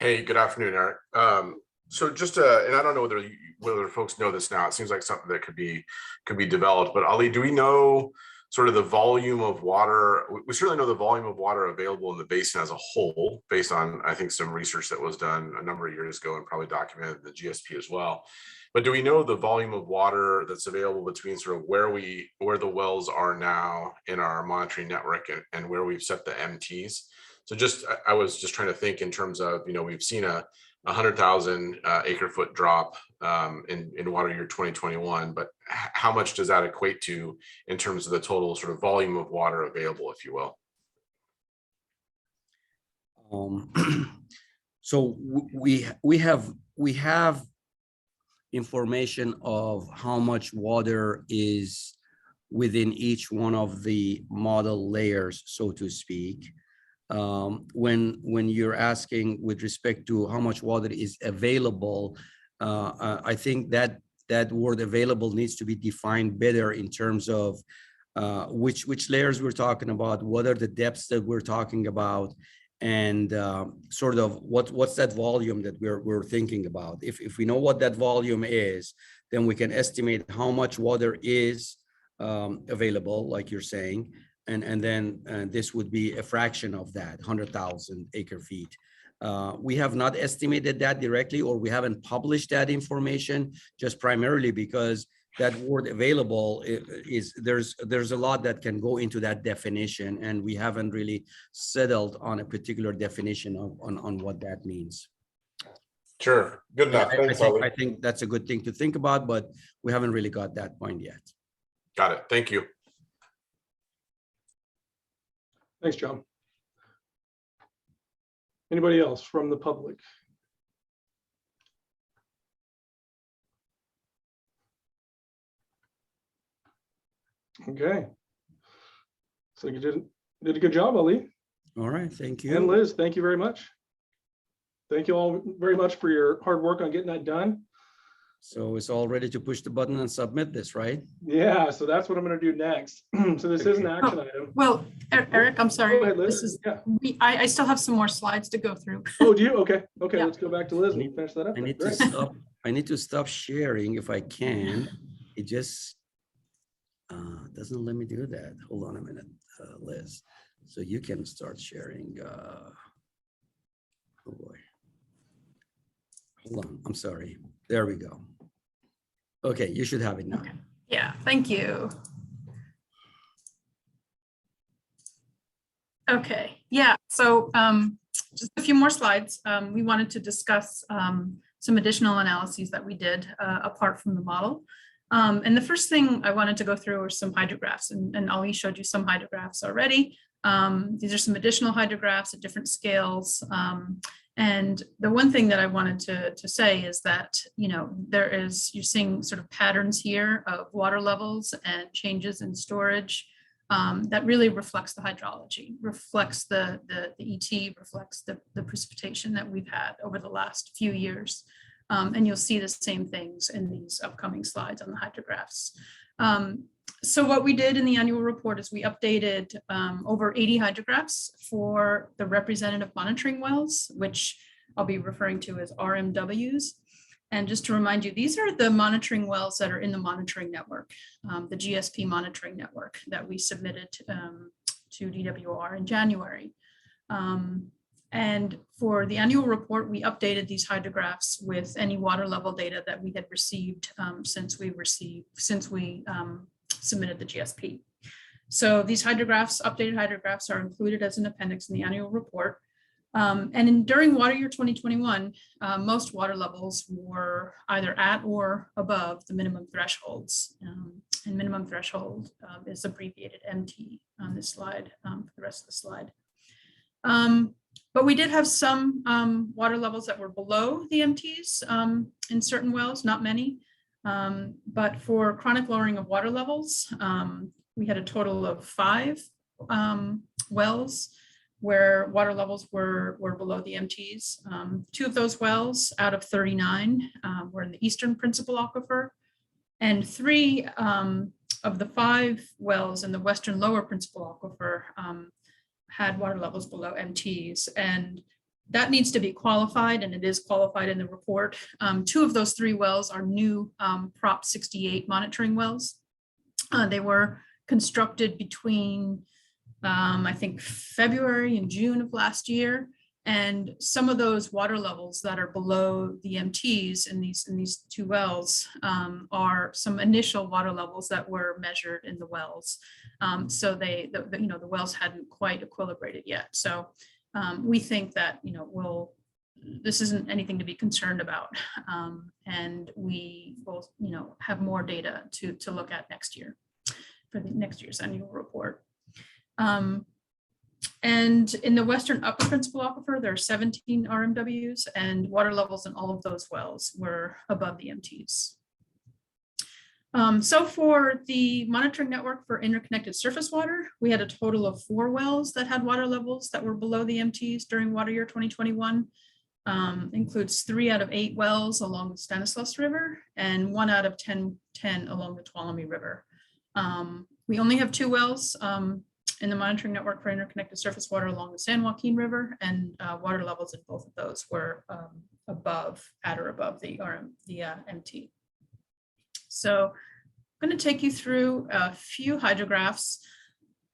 Hey, good afternoon, Eric. So just and I don't know whether folks know this now. It seems like something that could be developed. But Ali, do we know sort of the volume of water? We certainly know the volume of water available in the basin as a whole, based on, I think, some research that was done a number of years ago and probably documented in the GSP as well. But do we know the volume of water that's available between sort of where the wells are now in our monitoring network and where we've set the MTs? So I was just trying to think in terms of, we've seen a 100,000 acre foot drop in water year 2021, but how much does that equate to in terms of the total sort of volume of water available, if you will? So we have information of how much water is within each one of the model layers, so to speak. When you're asking with respect to how much water is available, I think that word available needs to be defined better in terms of which layers we're talking about, what are the depths that we're talking about, and sort of what's that volume that we're thinking about. If we know what that volume is, then we can estimate how much water is available, like you're saying, and then this would be a fraction of that 100,000 acre feet. We have not estimated that directly, or we haven't published that information, just primarily because that word available is there's a lot that can go into that definition, and we haven't really settled on a particular definition on what that means. Sure, good enough. Thanks, Ali. I think that's a good thing to think about, but we haven't really got that point yet. Got it. Thank you. Thanks, John. Anybody else from the public? Okay. So you did a good job, Ali. All right, thank you. And Liz, thank you very much. Thank you all very much for your hard work on getting that done. So it's all ready to push the button and submit this, right? Yeah, so that's what I'm going to do next. So this is an action item. Well, Eric, I'm sorry. Go ahead, This Liz. is, Yeah. I still have some more slides to go through. Oh, do you? Okay. Okay, Yeah. let's go back to Liz and finish that up. I need to Great. stop. I need to stop sharing if I can. It just doesn't let me do that. Hold on a minute, Liz. So you can start sharing. Oh boy. Hold on. I'm sorry. There we go. Okay, you should have it now. Okay. Yeah, thank you. Okay, yeah, so just a few more slides. We wanted to discuss some additional analyses that we did apart from the model. And the first thing I wanted to go through are some hydrographs, and Ali showed you some hydrographs already. These are some additional hydrographs at different scales. And the one thing that I wanted to say is that, you know, you're seeing sort of patterns here of water levels and changes in storage that really reflects the hydrology, reflects the ET, reflects the precipitation that we've had over the last few years. And you'll see the same things in these upcoming slides on the hydrographs. So what we did in the annual report is we updated over 80 hydrographs for the representative monitoring wells, which I'll be referring to as RMWs. And just to remind you, these are the monitoring wells that are in the monitoring network, the GSP monitoring network that we submitted to DWR in January. And for the annual report, we updated these hydrographs with any water level data that we had received since we submitted the GSP. So these hydrographs, updated hydrographs, are included as an appendix in the annual report. And during water year 2021, most water levels were either at or above the minimum thresholds. And minimum threshold is abbreviated MT on this slide, for the rest of the slide. But we did have some water levels that were below the MTs in certain wells, not many. But for chronic lowering of water levels, we had a total of 5 wells where water levels were below the MTs. 2 of those wells out of 39 were in the eastern principal aquifer, and 3 of the 5 wells in the western lower principal aquifer had water levels below MTs. And that needs to be qualified, and it is qualified in the report. 2 of those 3 wells are new Prop 68 monitoring wells. They were constructed between, I think, February and June of last year. And some of those water levels that are below the MTs in these 2 wells are some initial water levels that were measured in the wells. So the wells hadn't quite equilibrated yet. So we think that, this isn't anything to be concerned about. And we will, have more data to look at next year for the next year's annual report. And in the western upper principal aquifer, there are 17 RMWs, and water levels in all of those wells were above the MTs. So for the monitoring network for interconnected surface water, we had a total of 4 wells that had water levels that were below the MTs during water year 2021. Includes 3 out of 8 wells along the Stanislaus River and 1 out of 10 along the Tuolumne River. We only have 2 wells in the monitoring network for interconnected surface water along the San Joaquin River, and water levels in both of those were at or above the MT. So I'm going to take you through a few hydrographs.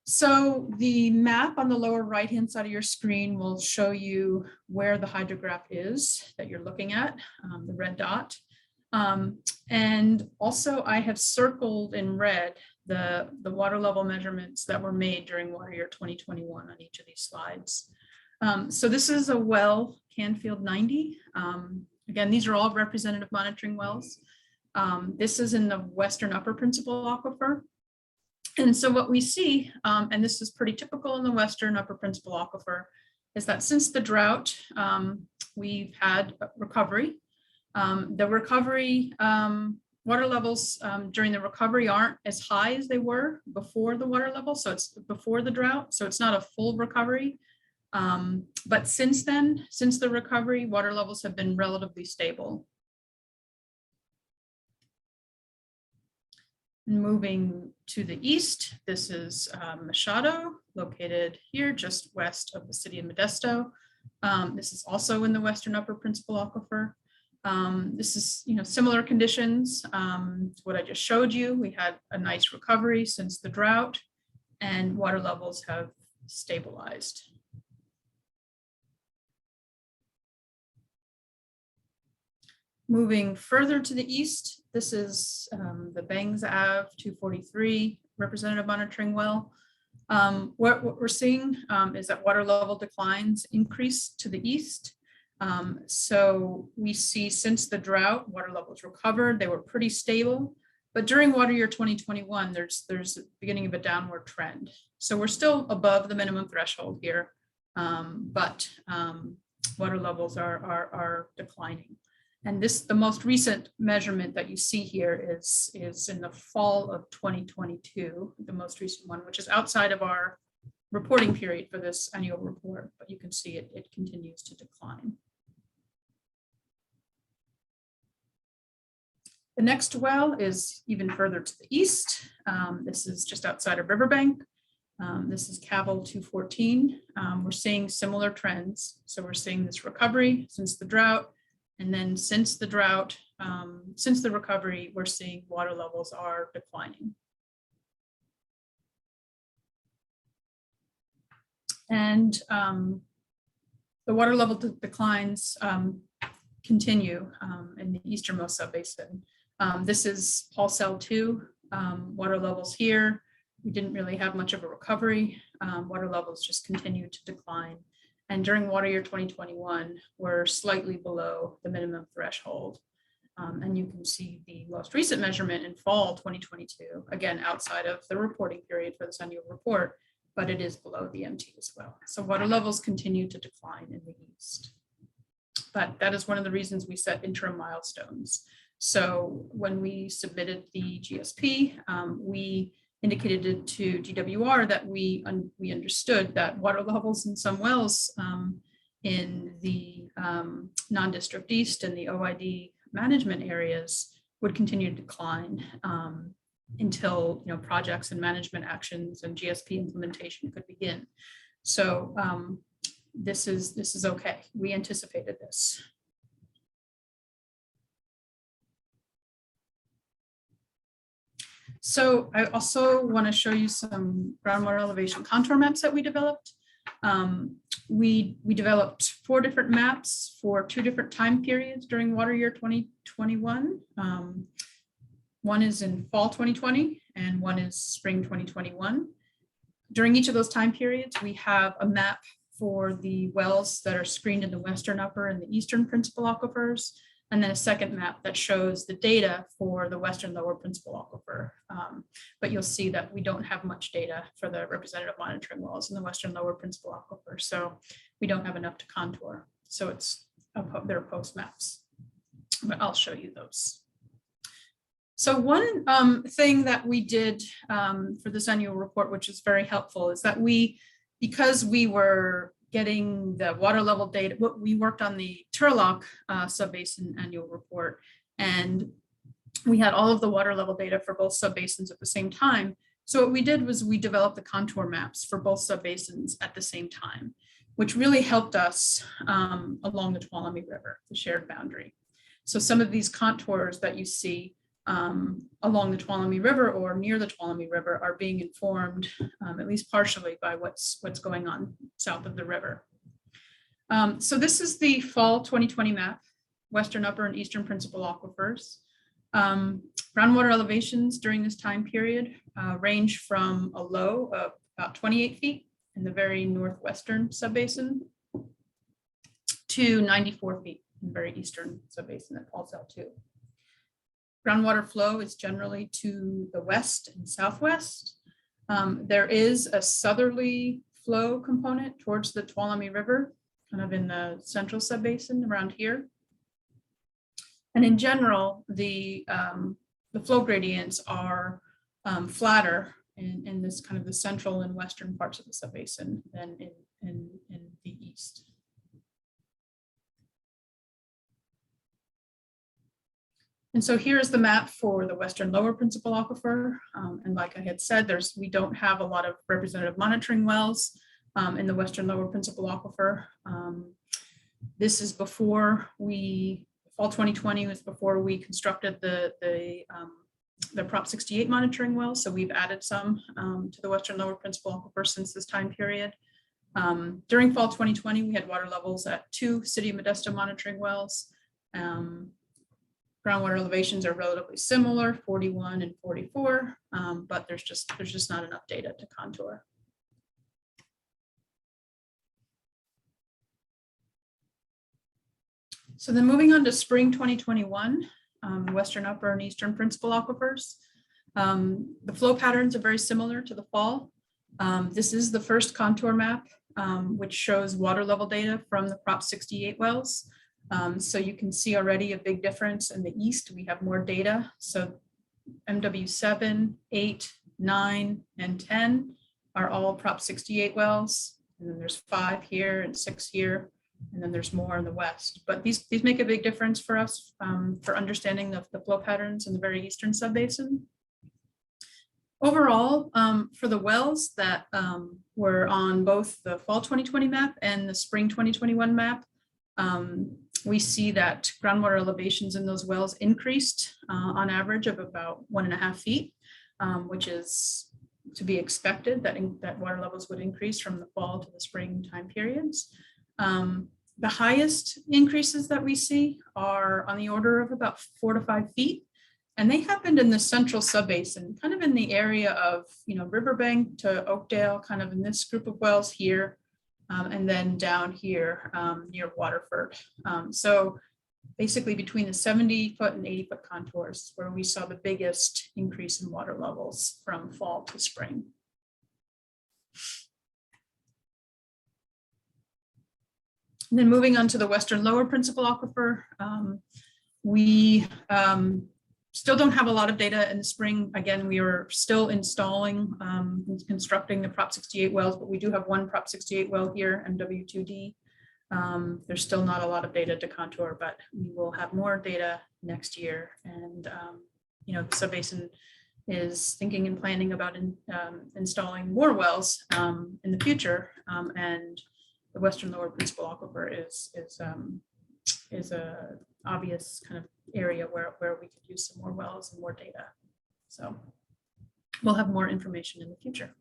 So the map on the lower right-hand side of your screen will show you where the hydrograph is that you're looking at, the red dot. And also I have circled in red the water level measurements that were made during water year 2021 on each of these slides. So this is a well, Canfield 90. Again, these are all representative monitoring wells. This is in the western upper principal aquifer. And so what we see, and this is pretty typical in the western upper principal aquifer, is that since the drought, we've had recovery. The recovery, water levels during the recovery aren't as high as they were before the water level. So it's before the drought. So it's not a full recovery. But since then, since the recovery, water levels have been relatively stable. Moving to the east, this is Machado, located here just west of the city of Modesto. This is also in the western upper principal aquifer. This is, similar conditions. What I just showed you, we had a nice recovery since the drought, and water levels have stabilized. Moving further to the east, this is the Bangs Ave 243 representative monitoring well. What we're seeing is that water level declines increase to the east. So we see since the drought, water levels recovered, they were pretty stable. But during water year 2021, there's the beginning of a downward trend. So we're still above the minimum threshold here, but water levels are declining. And the most recent measurement that you see here is in the fall of 2022, the most recent one, which is outside of our reporting period for this annual report, but you can see it continues to decline. The next well is even further to the east. This is just outside of Riverbank. This is Cavill 214. We're seeing similar trends. So we're seeing this recovery since the drought. And then since the drought, since the recovery, we're seeing water levels are declining. And the water level declines continue in the easternmost subbasin. This is Paul Cell 2, water levels here. We didn't really have much of a recovery. Water levels just continue to decline. And during water year 2021, we're slightly below the minimum threshold. And you can see the most recent measurement in fall 2022, again, outside of the reporting period for this annual report, but it is below the MT as well. So water levels continue to decline in the east. But that is one of the reasons we set interim milestones. So when we submitted the GSP, we indicated to GWR that we understood that water levels in some wells in the non-district east and the OID management areas would continue to decline until projects and management actions and GSP implementation could begin. So this is okay. We anticipated this. So I also want to show you some groundwater elevation contour maps that we developed. We developed 4 different maps for 2 different time periods during water year 2021. One is in fall 2020 and one is spring 2021. During each of those time periods, we have a map for the wells that are screened in the western upper and the eastern principal aquifers, and then a second map that shows the data for the western lower principal aquifer. But you'll see that we don't have much data for the representative monitoring wells in the western lower principal aquifer, so we don't have enough to contour. So they're post maps, but I'll show you those. So one thing that we did for this annual report, which is very helpful, is that because we were getting the water level data, we worked on the Turlock subbasin annual report, and we had all of the water level data for both subbasins at the same time. So what we did was we developed the contour maps for both subbasins at the same time, which really helped us along the Tuolumne River, the shared boundary. So some of these contours that you see along the Tuolumne River or near the Tuolumne River are being informed, at least partially, by what's going on south of the river. So this is the fall 2020 map, western, upper, and eastern principal aquifers. Groundwater elevations during this time period range from a low of about 28 feet in the very northwestern subbasin to 94 feet in the very eastern subbasin that falls out too. Groundwater flow is generally to the west and southwest. There is a southerly flow component towards the Tuolumne River, kind of in the central subbasin around here. And in general, the flow gradients are flatter in this kind of the central and western parts of the subbasin than in the east. And so here's the map for the western lower principal aquifer. And like I had said, we don't have a lot of representative monitoring wells in the western lower principal aquifer. This is before fall 2020 was before we constructed the Prop 68 monitoring wells. So we've added some to the western lower principal aquifer since this time period. During fall 2020, we had water levels at 2 City of Modesto monitoring wells. Groundwater elevations are relatively similar, 41 and 44, but there's just not enough data to contour. So then moving on to spring 2021, western upper and eastern principal aquifers. The flow patterns are very similar to the fall. This is the first contour map, which shows water level data from the Prop 68 wells. So you can see already a big difference in the east. We have more data. So MW7, 8, 9, and 10 are all Prop 68 wells. And then there's 5 here and 6 here. And then there's more in the west. But these make a big difference for us for understanding the flow patterns in the very eastern subbasin. Overall, for the wells that were on both the fall 2020 map and the spring 2021 map, we see that groundwater elevations in those wells increased on average of about 1.5 feet, which is to be expected that water levels would increase from the fall to the spring time periods. The highest increases that we see are on the order of about 4 to 5 feet. And they happened in the central subbasin, kind of in the area of, Riverbank to Oakdale, kind of in this group of wells here, and then down here near Waterford. So basically between the 70-foot and 80-foot contours where we saw the biggest increase in water levels from fall to spring. And then moving on to the western lower principal aquifer, we still don't have a lot of data in the spring. Again, we are still installing and constructing the Prop 68 wells, but we do have one Prop 68 well here, MW2D. There's still not a lot of data to contour, but we will have more data next year. And the subbasin is thinking and planning about installing more wells in the future, and the western lower principal aquifer is a obvious kind of area where we could use some more wells and more data. So we'll have more information in the future.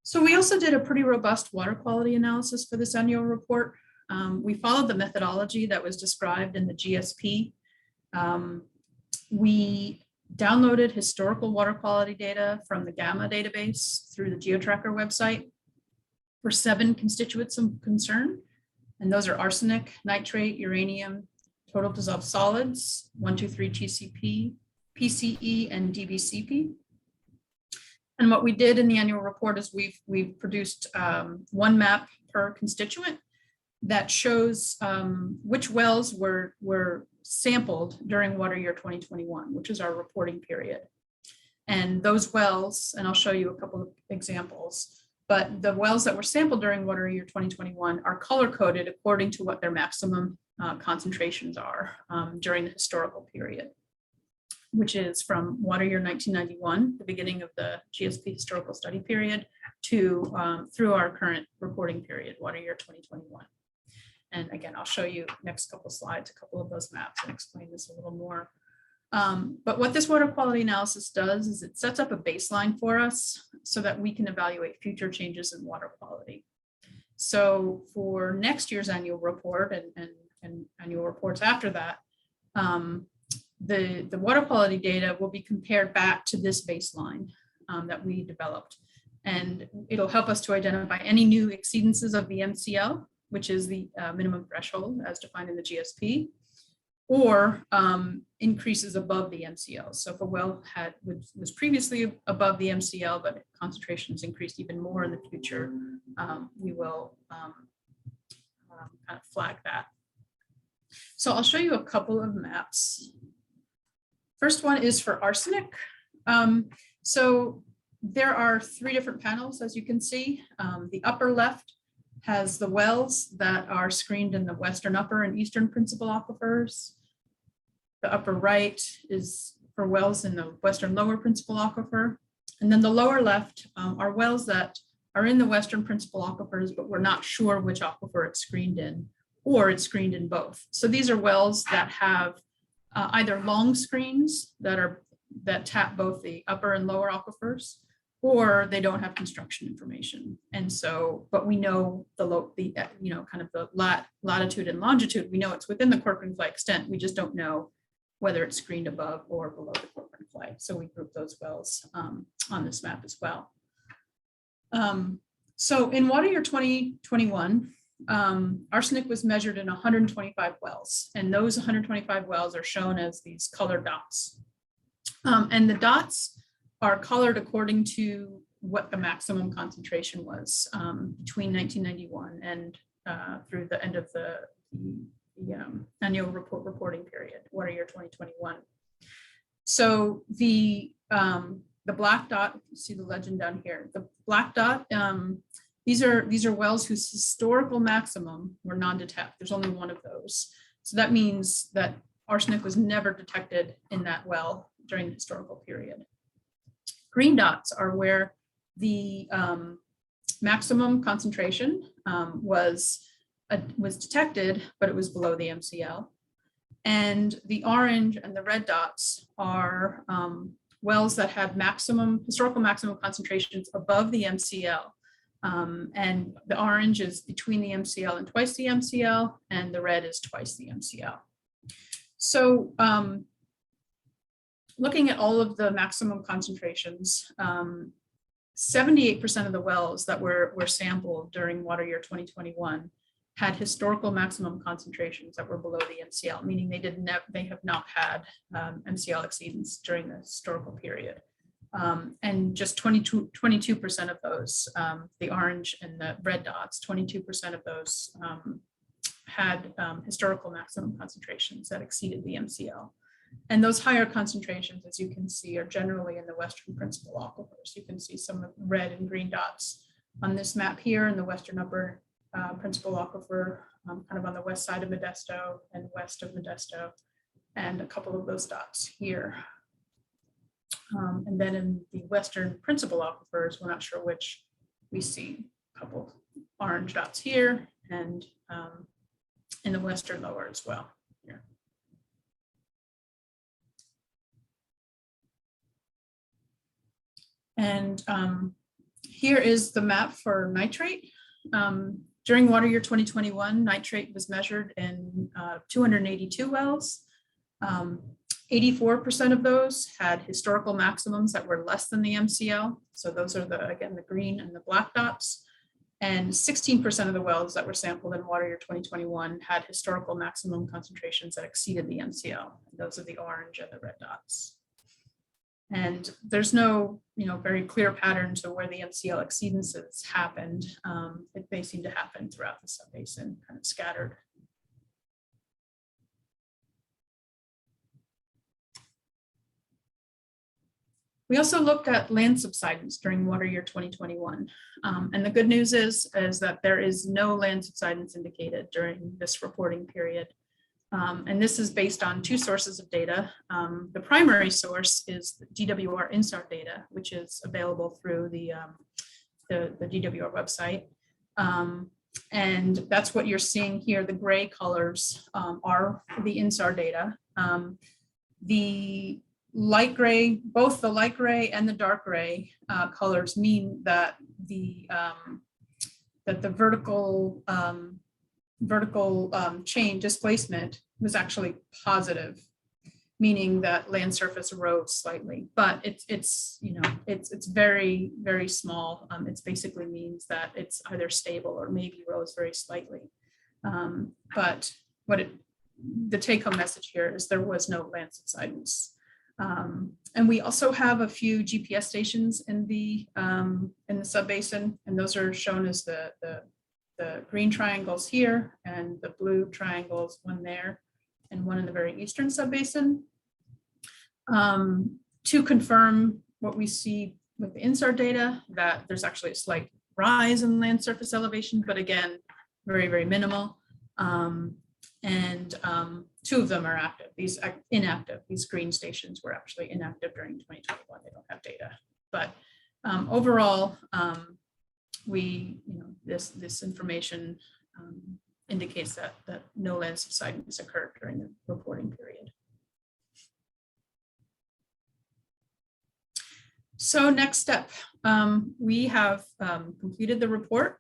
So we also did a pretty robust water quality analysis for this annual report. We followed the methodology that was described in the GSP. We downloaded historical water quality data from the GAMA database through the GeoTracker website for 7 constituents of concern. And those are arsenic, nitrate, uranium, total dissolved solids, 123 TCP, PCE, and DBCP. And what we did in the annual report is we've produced one map per constituent that shows which wells were sampled during water year 2021, which is our reporting period. And those wells, and I'll show you a couple of examples, but the wells that were sampled during water year 2021 are color coded according to what their maximum concentrations are during the historical period. which is from water year 1991, the beginning of the GSP historical study period, to through our current reporting period, water year 2021. And again, I'll show you next couple slides, a couple of those maps and explain this a little more. But what this water quality analysis does is it sets up a baseline for us so that we can evaluate future changes in water quality. So for next year's annual report and annual reports after that, the water quality data will be compared back to this baseline that we developed. And it'll help us to identify any new exceedances of the MCL, which is the minimum threshold as defined in the GSP, or increases above the MCL. So if a well was previously above the MCL, but concentrations increased even more in the future, we will kind of flag that. So I'll show you a couple of maps. First one is for arsenic. So there are 3 different panels, as you can see. The upper left has the wells that are screened in the western upper and eastern principal aquifers. The upper right is for wells in the western lower principal aquifer. And then the lower left are wells that are in the western principal aquifers, but we're not sure which aquifer it's screened in, or it's screened in both. So these are wells that have either long screens that tap both the upper and lower aquifers, or they don't have construction information. And so, but we know kind of the latitude and longitude, we know it's within the Corcoran Clay extent. We just don't know whether it's screened above or below the Corcoran Clay. So we group those wells on this map as well. So in water year 2021, arsenic was measured in 125 wells, and those 125 wells are shown as these colored dots. And the dots are colored according to what the maximum concentration was between 1991 and through the end of the annual reporting period, water year 2021. So the black dot, you see the legend down here, the black dot, these are wells whose historical maximum were non-detect. There's only one of those. So that means that arsenic was never detected in that well during the historical period. Green dots are where the maximum concentration was detected, but it was below the MCL. And the orange and the red dots are wells that had historical maximum concentrations above the MCL. And the orange is between the MCL and twice the MCL, and the red is twice the MCL. So looking at all of the maximum concentrations, 78% of the wells that were sampled during water year 2021 had historical maximum concentrations that were below the MCL, meaning they have not had MCL exceedance during the historical period. And just 22% of those, the orange and the red dots, 22% of those had historical maximum concentrations that exceeded the MCL. And those higher concentrations, as you can see, are generally in the western principal aquifers. You can see some red and green dots on this map here in the western upper principal aquifer, kind of on the west side of Modesto and west of Modesto, and a couple of those dots here. And then in the western principal aquifers, we're not sure which, we see a couple orange dots here, and in the western lower as well here. And here is the map for nitrate. During water year 2021, nitrate was measured in 282 wells. 84% of those had historical maximums that were less than the MCL. So those are again, the green and the black dots. And 16% of the wells that were sampled in water year 2021 had historical maximum concentrations that exceeded the MCL. Those are the orange and the red dots. And there's no, very clear pattern to where the MCL exceedances happened. They seem to happen throughout the subbasin, kind of scattered. We also looked at land subsidence during water year 2021. And the good news is that there is no land subsidence indicated during this reporting period. And this is based on two sources of data. The primary source is the DWR INSAR data, which is available through the DWR website. And that's what you're seeing here. The gray colors are the INSAR data. The light gray, both the light gray and the dark gray colors mean that the vertical chain displacement was actually positive, meaning that land surface rose slightly, but it's very, very small. It basically means that it's either stable or maybe rose very slightly. But the take-home message here is there was no land subsidence. And we also have a few GPS stations in the subbasin, and those are shown as the green triangles here and the blue triangles, one there and one in the very eastern subbasin. To confirm what we see with the INSAR data, that there's actually a slight rise in land surface elevation, but again, very, very minimal. Two of them are active. These are inactive. These green stations were actually inactive during 2021. They don't have data, but overall, this information indicates that no land subsidence occurred during the reporting period. So next step, we have completed the report.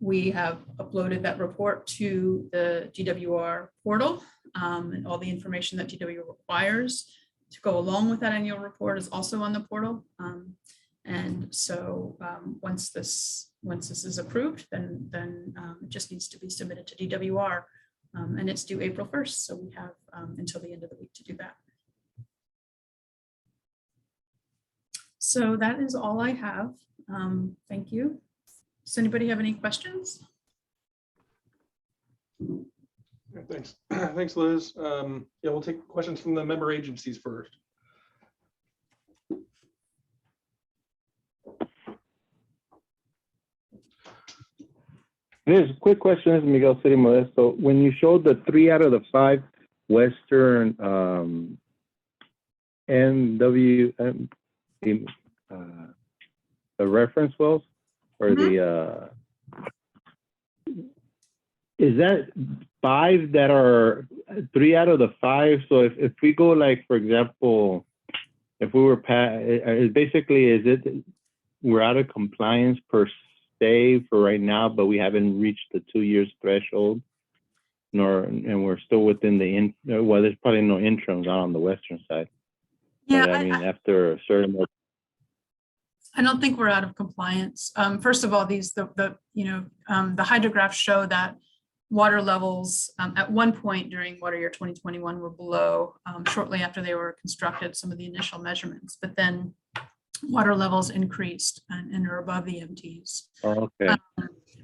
We have uploaded that report to the DWR portal, and all the information that DWR requires to go along with that annual report is also on the portal. And so once this is approved, then it just needs to be submitted to DWR, and it's due April 1st. So we have until the end of the week to do that. So that is all I have. Thank you. Does anybody have any questions? Thanks. Thanks, Liz. Yeah, we'll take questions from the member agencies first. Liz, quick question. This is Miguel City Modesto. When you showed the 3 out of the 5 Western NWM, the reference wells, or the is that 5 that are 3 out of the 5? So if we go, like, for example, if we were basically, is it we're out of compliance per se for right now, but we haven't reached the 2 years threshold, and we're still within the well, there's probably no interims out on the western side. Yeah, but I mean, after a certain. I don't think we're out of compliance. First of all, the hydrographs show that water levels at one point during water year 2021 were below, shortly after they were constructed, some of the initial measurements, but then water levels increased and are above the MTs. Oh, okay.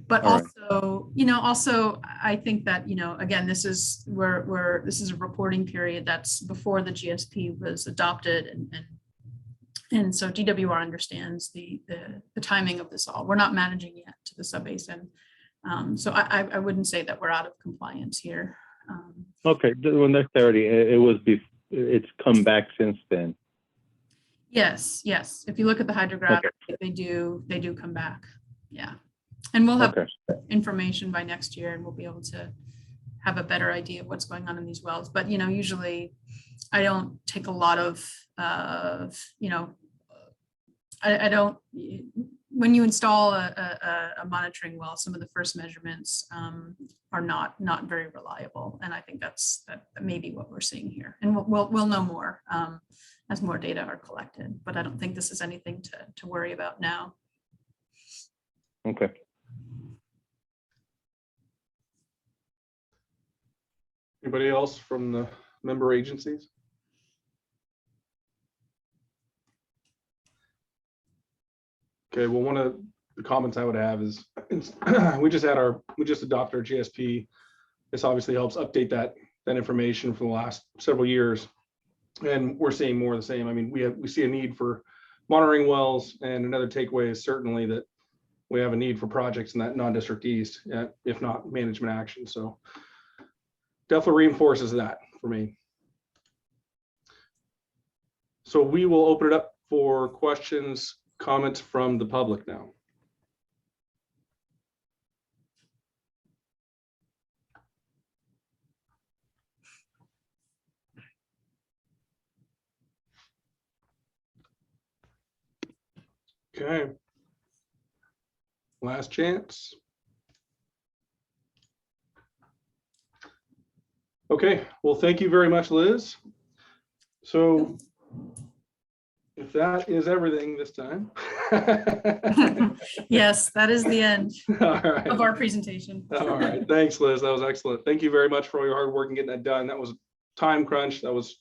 But All also, also I think that, again, this is where this is a reporting period that's before the GSP was adopted, and so DWR understands the timing of this all. We're not managing yet to the subbasin. So I wouldn't say that we're out of compliance here. Okay, well, that's clarity. It's come back since then. Yes. If you look at the hydrograph, okay, they do come back. Yeah. And we'll have information by next year, and we'll be able to have a better idea of what's going on in these wells. But, usually I don't take a lot of, I don't, when you install a monitoring well, some of the first measurements are not very reliable. And I think that may be what we're seeing here. And we'll know more as more data are collected, but I don't think this is anything to worry about now. Okay. Anybody else from the member agencies? Okay, well, one of the comments I would have is we just adopted our GSP. This obviously helps update that information for the last several years, and we're seeing more of the same. I mean, we see a need for monitoring wells, and another takeaway is certainly that we have a need for projects in that non-district east, if not management action. So definitely reinforces that for me. So we will open it up for questions, comments from the public now. Okay. Last chance. Okay, well, thank you very much, Liz. So if that is everything this time. Yes, that is the end All right. of our presentation. All right, thanks, Liz. That was excellent. Thank you very much for all your hard work and getting that done. That was time crunch. That was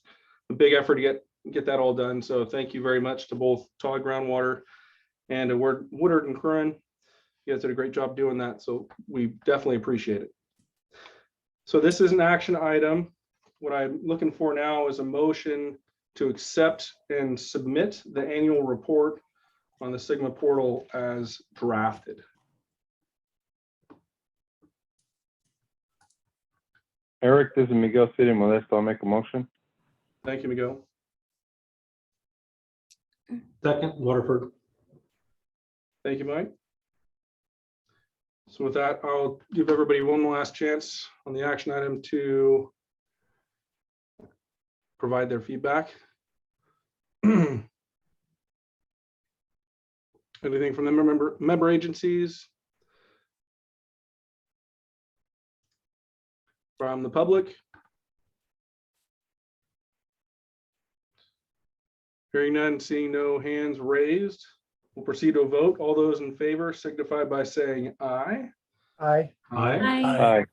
a big effort to get that all done. So thank you very much to both Todd Groundwater and to Woodard and Curran. You guys did a great job doing that. So we definitely appreciate it. So this is an action item. What I'm looking for now is a motion to accept and submit the annual report on the Sigma portal as drafted. Eric, this is Miguel City Modesto. I'll make a motion. Thank you, Miguel. Second, Waterford. Thank you, Mike. So with that, I'll give everybody one last chance on the action item to provide their feedback. Anything from the member agencies? From the public? Hearing none, seeing no hands raised, we'll proceed to a vote. All those in favor signify by saying aye. Aye. Aye. Aye.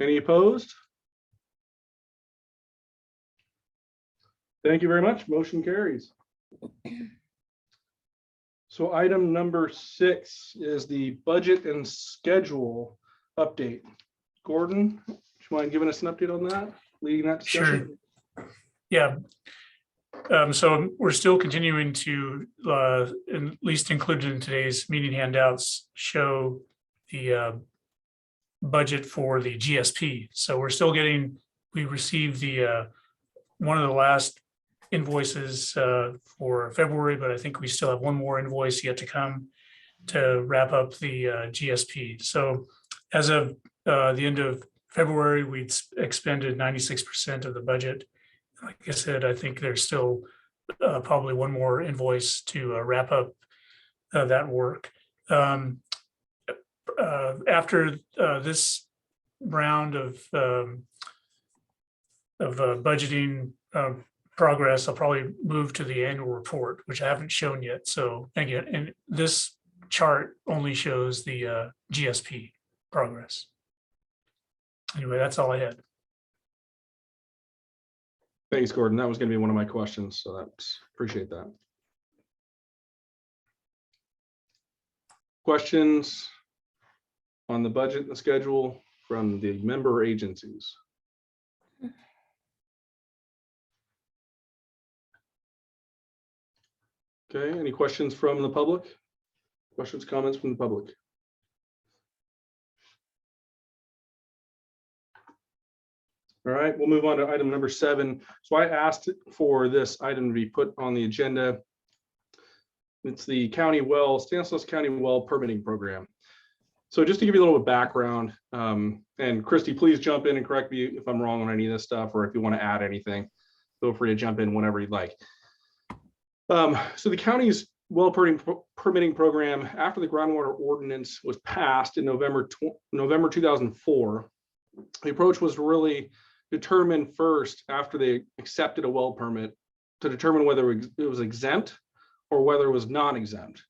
Any opposed? Thank you very much. Motion carries. So item number 6 is the budget and schedule update. Gordon, do you mind giving us an update on that? Leading that discussion? Sure. Yeah. So we're still continuing to, at least included in today's meeting handouts, show the budget for the GSP. So we're still getting, we received the one of the last invoices for February, but I think we still have one more invoice yet to come to wrap up the GSP. So as of the end of February, we'd expended 96% of the budget. Like I said, I think there's still probably one more invoice to wrap up that work. After this round of budgeting progress, I'll probably move to the annual report, which I haven't shown yet. So again, and this chart only shows the GSP progress. Anyway, that's all I had. Thanks, Gordon. That was going to be one of my questions, so that's appreciate that. Questions on the budget and the schedule from the member agencies? Okay, any questions from the public? Questions, comments from the public? All right, we'll move on to item number 7. So I asked for this item to be put on the agenda. It's the Stanislaus County Well Permitting Program. So just to give you a little bit of background, and Christy, please jump in and correct me if I'm wrong on any of this stuff, or if you want to add anything, feel free to jump in whenever you'd like. So the county's well permitting program, after the groundwater ordinance was passed in November 2004, the approach was to really determine first, after they accepted a well permit, to determine whether it was exempt or whether it was non-exempt.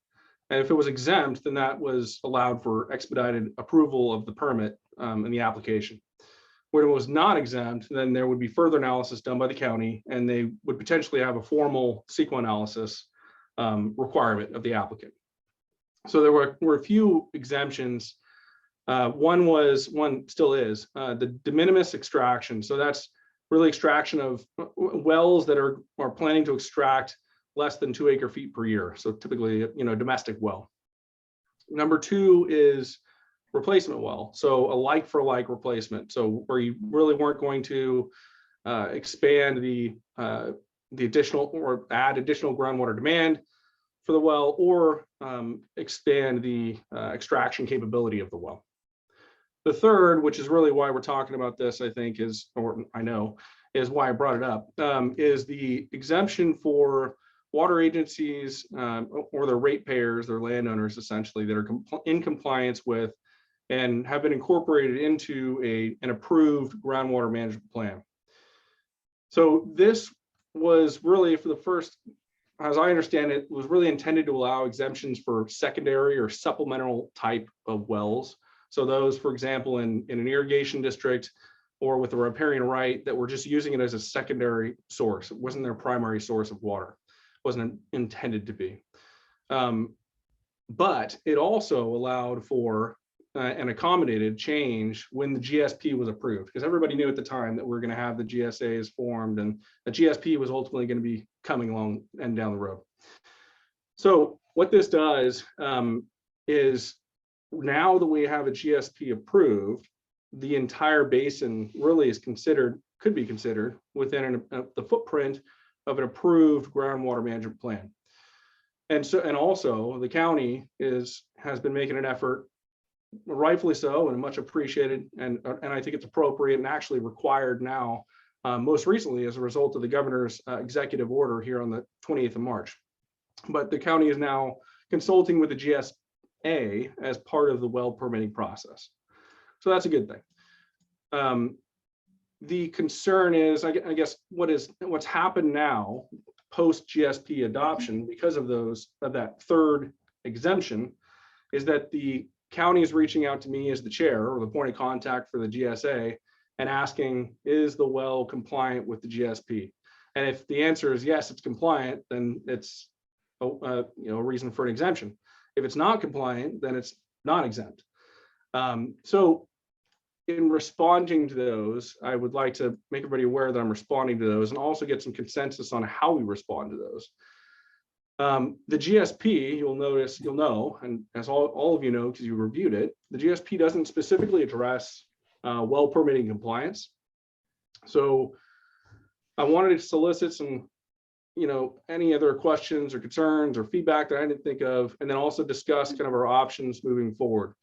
And if it was exempt, then that was allowed for expedited approval of the permit and the application. When it was not exempt, then there would be further analysis done by the county, and they would potentially have a formal CEQA analysis requirement of the applicant. So there were a few exemptions. One still is the de minimis extraction. So that's really extraction of wells that are planning to extract less than 2 acre-feet per year. So typically, domestic well. Number 2 is replacement well. So a like for like replacement. So where you really weren't going to expand the additional or add additional groundwater demand for the well, or expand the extraction capability of the well. The third, which is really why we're talking about this, I think is, or I know, is why I brought it up, is the exemption for water agencies or their ratepayers, their landowners essentially, that are in compliance with and have been incorporated into an approved groundwater management plan. So this was really, for the first, as I understand it, was really intended to allow exemptions for secondary or supplemental type of wells. So those, for example, in an irrigation district or with a riparian right, that were just using it as a secondary source. It wasn't their primary source of water. It wasn't intended to be. But it also allowed for an accommodated change when the GSP was approved, because everybody knew at the time that we're going to have the GSAs formed, and the GSP was ultimately going to be coming along and down the road. So what this does is, now that we have a GSP approved, the entire basin really is considered, could be considered within the footprint of an approved groundwater management plan. And so, and also the county has been making an effort, rightfully so, and much appreciated, and I think it's appropriate and actually required now, most recently as a result of the governor's executive order here on the 28th of March. But the county is now consulting with the GSA as part of the well permitting process. So that's a good thing. The concern is, I guess, what's happened now post GSP adoption, because of that third exemption, is that the county is reaching out to me as the chair or the point of contact for the GSA and asking, is the well compliant with the GSP? And if the answer is yes, it's compliant, then it's a reason for an exemption. If it's not compliant, then it's not exempt. So in responding to those, I would like to make everybody aware that I'm responding to those and also get some consensus on how we respond to those. The GSP, you'll know, and as all of you know, because you reviewed it, the GSP doesn't specifically address well permitting compliance. So I wanted to solicit some, any other questions or concerns or feedback that I didn't think of, and then also discuss kind of our options moving forward.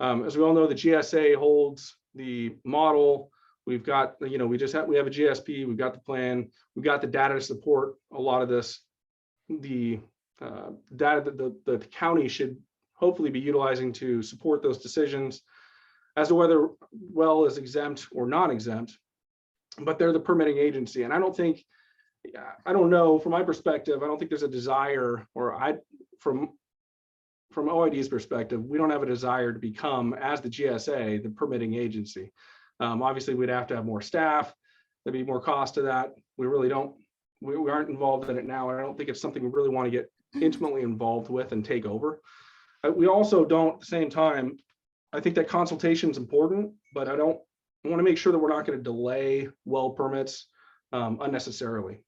As we all know, the GSA holds the model. We've got, we have a GSP, we've got the plan, we've got the data to support a lot of this. The data that the county should hopefully be utilizing to support those decisions as to whether well is exempt or not exempt, but they're the permitting agency. And I don't know, from my perspective, I don't think there's a desire, or from OID's perspective, we don't have a desire to become, as the GSA, the permitting agency. Obviously, we'd have to have more staff. There'd be more cost to that. We really don't. We aren't involved in it now. I don't think it's something we really want to get intimately involved with and take over. We also don't, at the same time, I think that consultation is important, but I want to make sure that we're not going to delay well permits unnecessarily.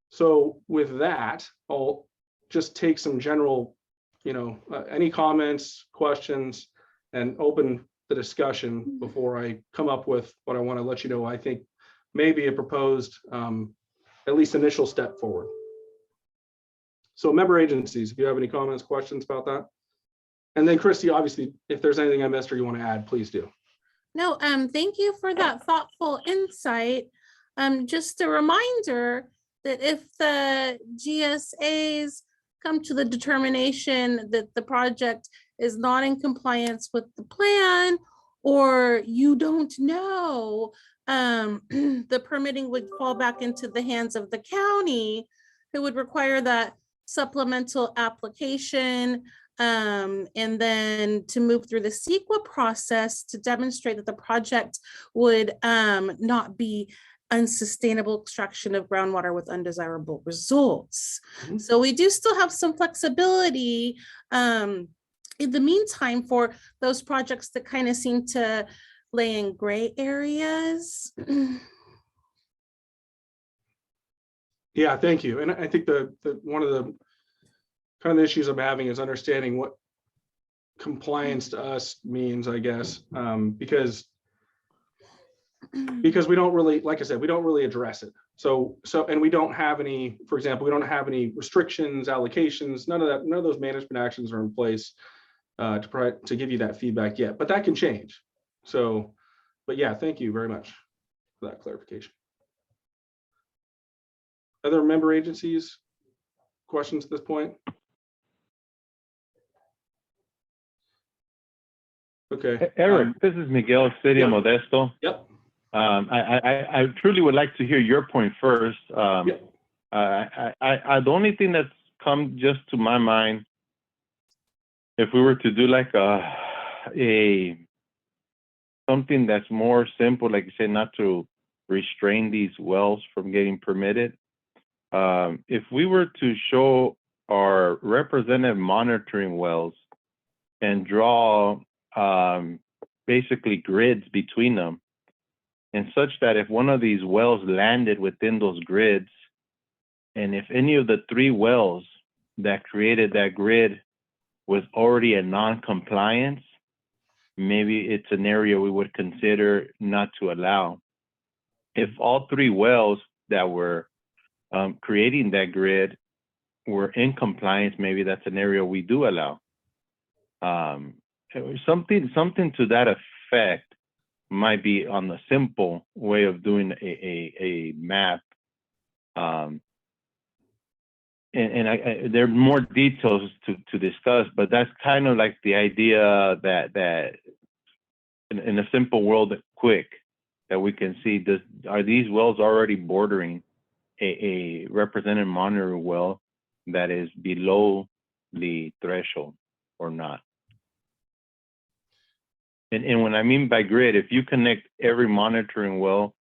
So with that, I'll just take some general, any comments, questions, and open the discussion before I come up with what I want to let you know I think may be a proposed at least initial step forward. So member agencies, if you have any comments, questions about that. And then Christy, obviously, if there's anything I missed or you want to add, please do. No, thank you for that thoughtful insight. Just a reminder that if the GSAs come to the determination that the project is not in compliance with the plan, or you don't know, the permitting would fall back into the hands of the county, who would require that supplemental application, and then to move through the CEQA process to demonstrate that the project would not be unsustainable extraction of groundwater with undesirable results. Mm-hmm. So we do still have some flexibility in the meantime for those projects that kind of seem to lay in gray areas. Yeah, thank you. And I think the one of the kind of issues I'm having is understanding compliance to us means, I guess, because we don't really, like I said, we don't really address it. So, and we don't have any, for example, we don't have any restrictions, allocations, none of that, none of those management actions are in place to give you that feedback yet, but that can change. So, but yeah, thank you very much for that clarification. Other member agencies, questions at this point? Okay. Eric, this is Miguel, City of Modesto. Yep. I truly would like to hear your point first. Yep. The only thing that's come just to my mind, if we were to do like something that's more simple, like you say, not to restrain these wells from getting permitted. If we were to show our representative monitoring wells and draw basically grids between them, and such that if one of these wells landed within those grids, and if any of the 3 wells that created that grid was already a non-compliance, maybe it's an area we would consider not to allow. If all 3 wells that were creating that grid were in compliance, maybe that's an area we do allow. Something to that effect might be on the simple way of doing a map. There are more details to discuss, but that's kind of like the idea that in a simple world, quick, that we can see, are these wells already bordering a representative monitor well that is below the threshold or not? And when I mean by grid, if you connect every monitoring well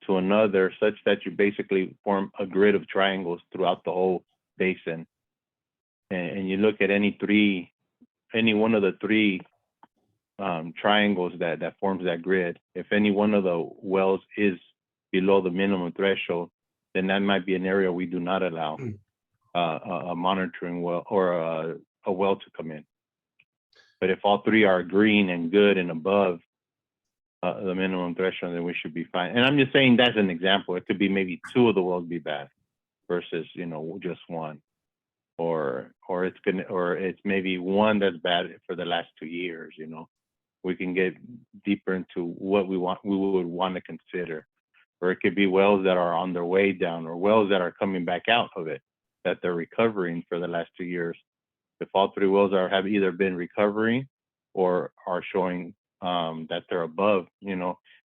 to another such that you basically form a grid of triangles throughout the whole basin, and you look at any one of the 3 triangles that forms that grid, if any one of the wells is below the minimum threshold, then that might be an area we do not allow a monitoring well or a well to come in. But if all 3 are green and good and above the minimum threshold, then we should be fine. And I'm just saying that's an example. It could be maybe 2 of the wells be bad versus, just 1, or it's maybe 1 that's bad for the last 2 years. We can get deeper into what we would want to consider, or it could be wells that are on their way down, or wells that are coming back out of it, that they're recovering for the last 2 years. If all 3 wells have either been recovering or are showing that they're above,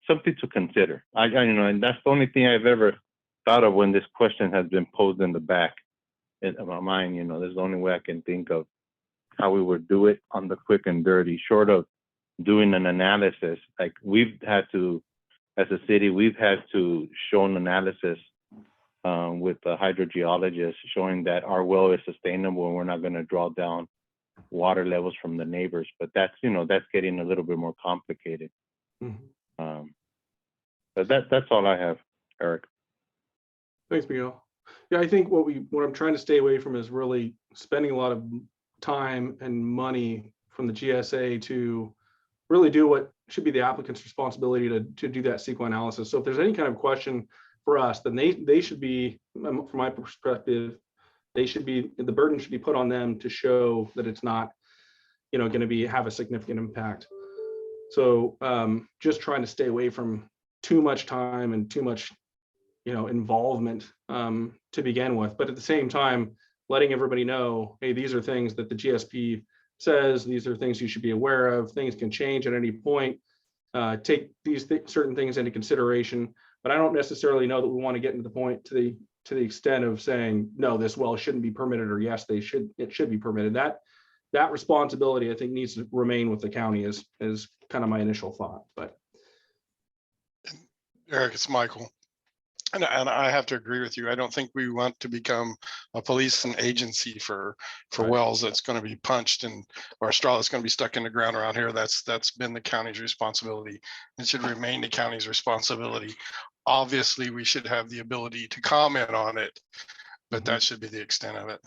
something to consider. And that's the only thing I've ever thought of when this question has been posed in the back of my mind. This is the only way I can think of how we would do it on the quick and dirty, short of doing an analysis. Like we've had to, as a city, we've had to show an analysis with the hydrogeologist showing that our well is sustainable and we're not going to draw down water levels from the neighbors. But that's getting a little bit more complicated. Mm-hmm. But that's all I have, Eric. Thanks, Miguel. Yeah, I think what I'm trying to stay away from is really spending a lot of time and money from the GSA to really do what should be the applicant's responsibility to do that CEQA analysis. So if there's any kind of question for us, then they should be, from my perspective, the burden should be put on them to show that it's not, going to have a significant impact. So just trying to stay away from too much time and too much, involvement to begin with. But at the same time, letting everybody know, hey, these are things that the GSP says, these are things you should be aware of. Things can change at any point. Take these certain things into consideration. But I don't necessarily know that we want to get into the point to the extent of saying, no, this well shouldn't be permitted, or yes, it should be permitted. That responsibility, I think, needs to remain with the county is kind of my initial thought. But Eric, it's Michael. And I have to agree with you. I don't think we want to become a police and agency for Right. wells that's going to be punched or straw that's going to be stuck in the ground around here. That's been the county's responsibility. It should remain the county's responsibility. Obviously, we should have the ability to comment on it, but that should be the extent of it.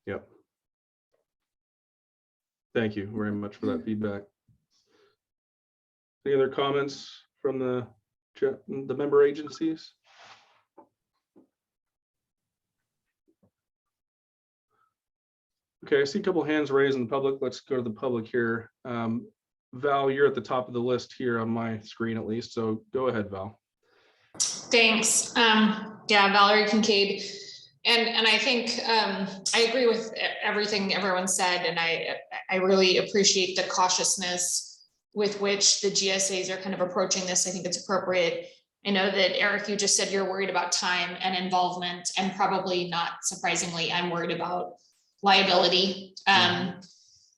Yep. Thank you very much for that feedback. Any other comments from the member agencies? Okay, I see a couple hands raised in the public. Let's go to the public here. Val, you're at the top of the list here on my screen at least, so go ahead, Val. Thanks. Yeah, Valerie Kincaid. And I think I agree with everything everyone said, and I really appreciate the cautiousness with which the GSAs are kind of approaching this. I think it's appropriate. I know that Eric, you just said you're worried about time and involvement, and probably not surprisingly, I'm worried about liability. And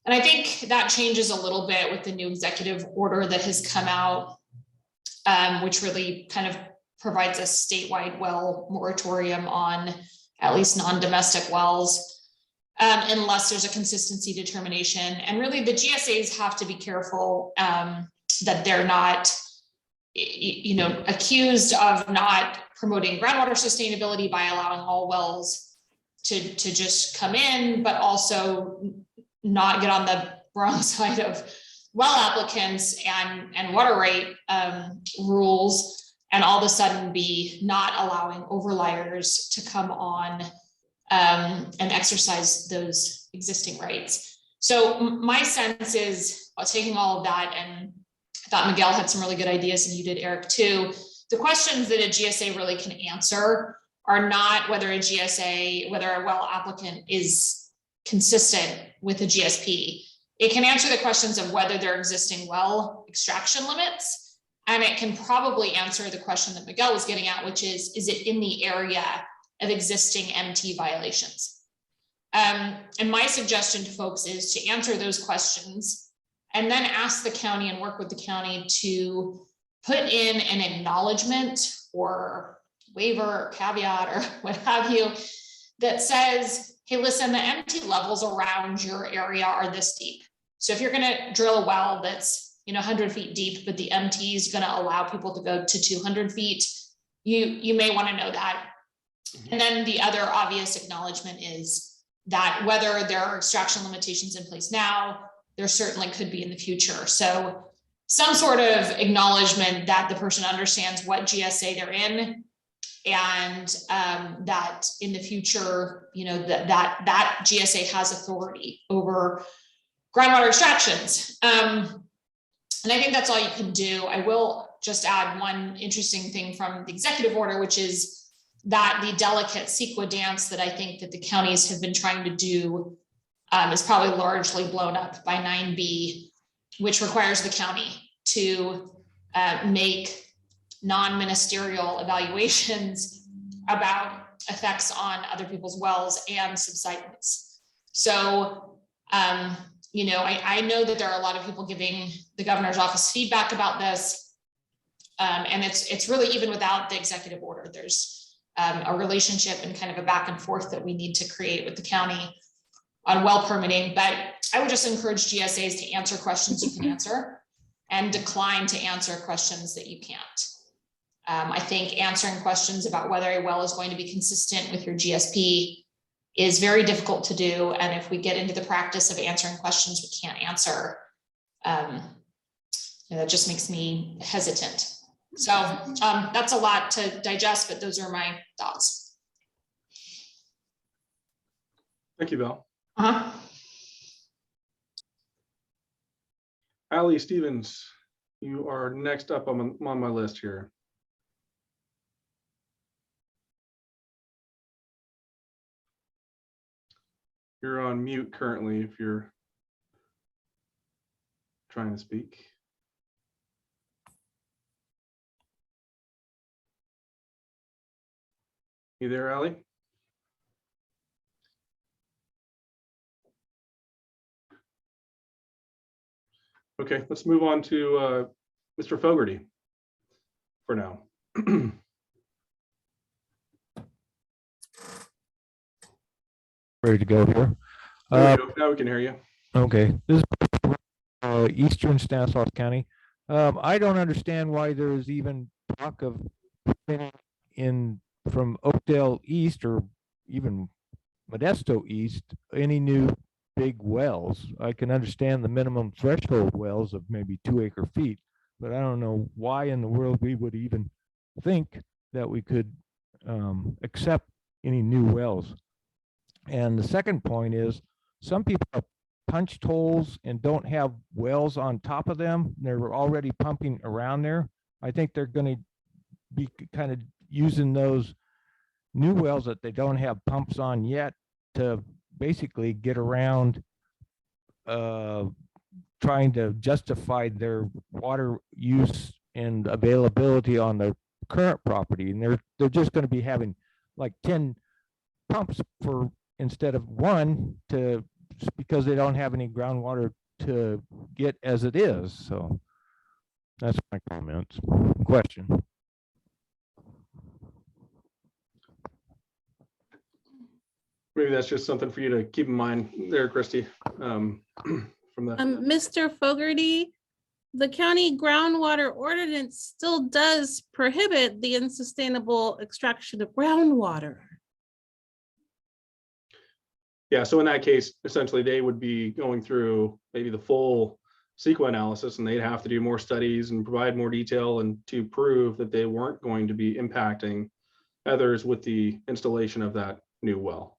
I think that changes a little bit with the new executive order that has come out, which really kind of provides a statewide well moratorium on at least non-domestic wells, unless there's a consistency determination. And really the GSAs have to be careful that they're not, accused of not promoting groundwater sustainability by allowing all wells to just come in, but also not get on the wrong side of well applicants and water rate rules, and all of a sudden be not allowing overliers to come on and exercise those existing rights. So my sense is, taking all of that, and I thought Miguel had some really good ideas, and you did, Eric, too. The questions that a GSA really can answer are not whether a well applicant is consistent with a GSP. It can answer the questions of whether there are existing well extraction limits, and it can probably answer the question that Miguel was getting at, which is it in the area of existing MT violations? And my suggestion to folks is to answer those questions and then ask the county and work with the county to put in an acknowledgement or waiver or caveat or what have you that says, hey, listen, the MT levels around your area are this deep. So if you're going to drill a well that's 100 feet deep, but the MT is going to allow people to go to 200 feet, you may want to know that. And then the other obvious acknowledgement is that whether there are extraction limitations in place now, there certainly could be in the future. So some sort of acknowledgement that the person understands what GSA they're in, and that in the future, that GSA has authority over groundwater extractions. And I think that's all you can do. I will just add one interesting thing from the executive order, which is that the delicate CEQA dance that I think that the counties have been trying to do is probably largely blown up by 9B, which requires the county to make non-ministerial evaluations about effects on other people's wells and subsidence. So, I know that there are a lot of people giving the governor's office feedback about this. And it's really, even without the executive order, there's a relationship and kind of a back and forth that we need to create with the county on well permitting. But I would just encourage GSAs to answer questions you can answer and decline to answer questions that you can't. I think answering questions about whether a well is going to be consistent with your GSP is very difficult to do. And if we get into the practice of answering questions we can't answer, that just makes me hesitant. So that's a lot to digest, but those are my thoughts. Thank you, Val. Uh-huh. Ali Stevens, you are next up on my list here. You're on mute currently if you're trying to speak. You there, Ali? Okay, let's move on to Mr. Fogarty for now. Ready to go here. There we go. Now we can hear you. Okay, this is Eastern Stanislaus County. I don't understand why there is even talk of in from Oakdale East or even Modesto East any new big wells. I can understand the minimum threshold wells of maybe 2 acre feet, but I don't know why in the world we would even think that we could accept any new wells. And the second point is, some people have punched holes and don't have wells on top of them. They're already pumping around there. I think they're going to be kind of using those new wells that they don't have pumps on yet to basically get around trying to justify their water use and availability on the current property. And they're just going to be having like 10 pumps for instead of one, to because they don't have any groundwater to get as it is. So that's my comments. Question. Maybe that's just something for you to keep in mind there, Christy. From the Mr. Fogarty, the county groundwater ordinance still does prohibit the unsustainable extraction of groundwater. yeah, so in that case, essentially they would be going through maybe the full CEQA analysis, and they'd have to do more studies and provide more detail and to prove that they weren't going to be impacting others with the installation of that new well,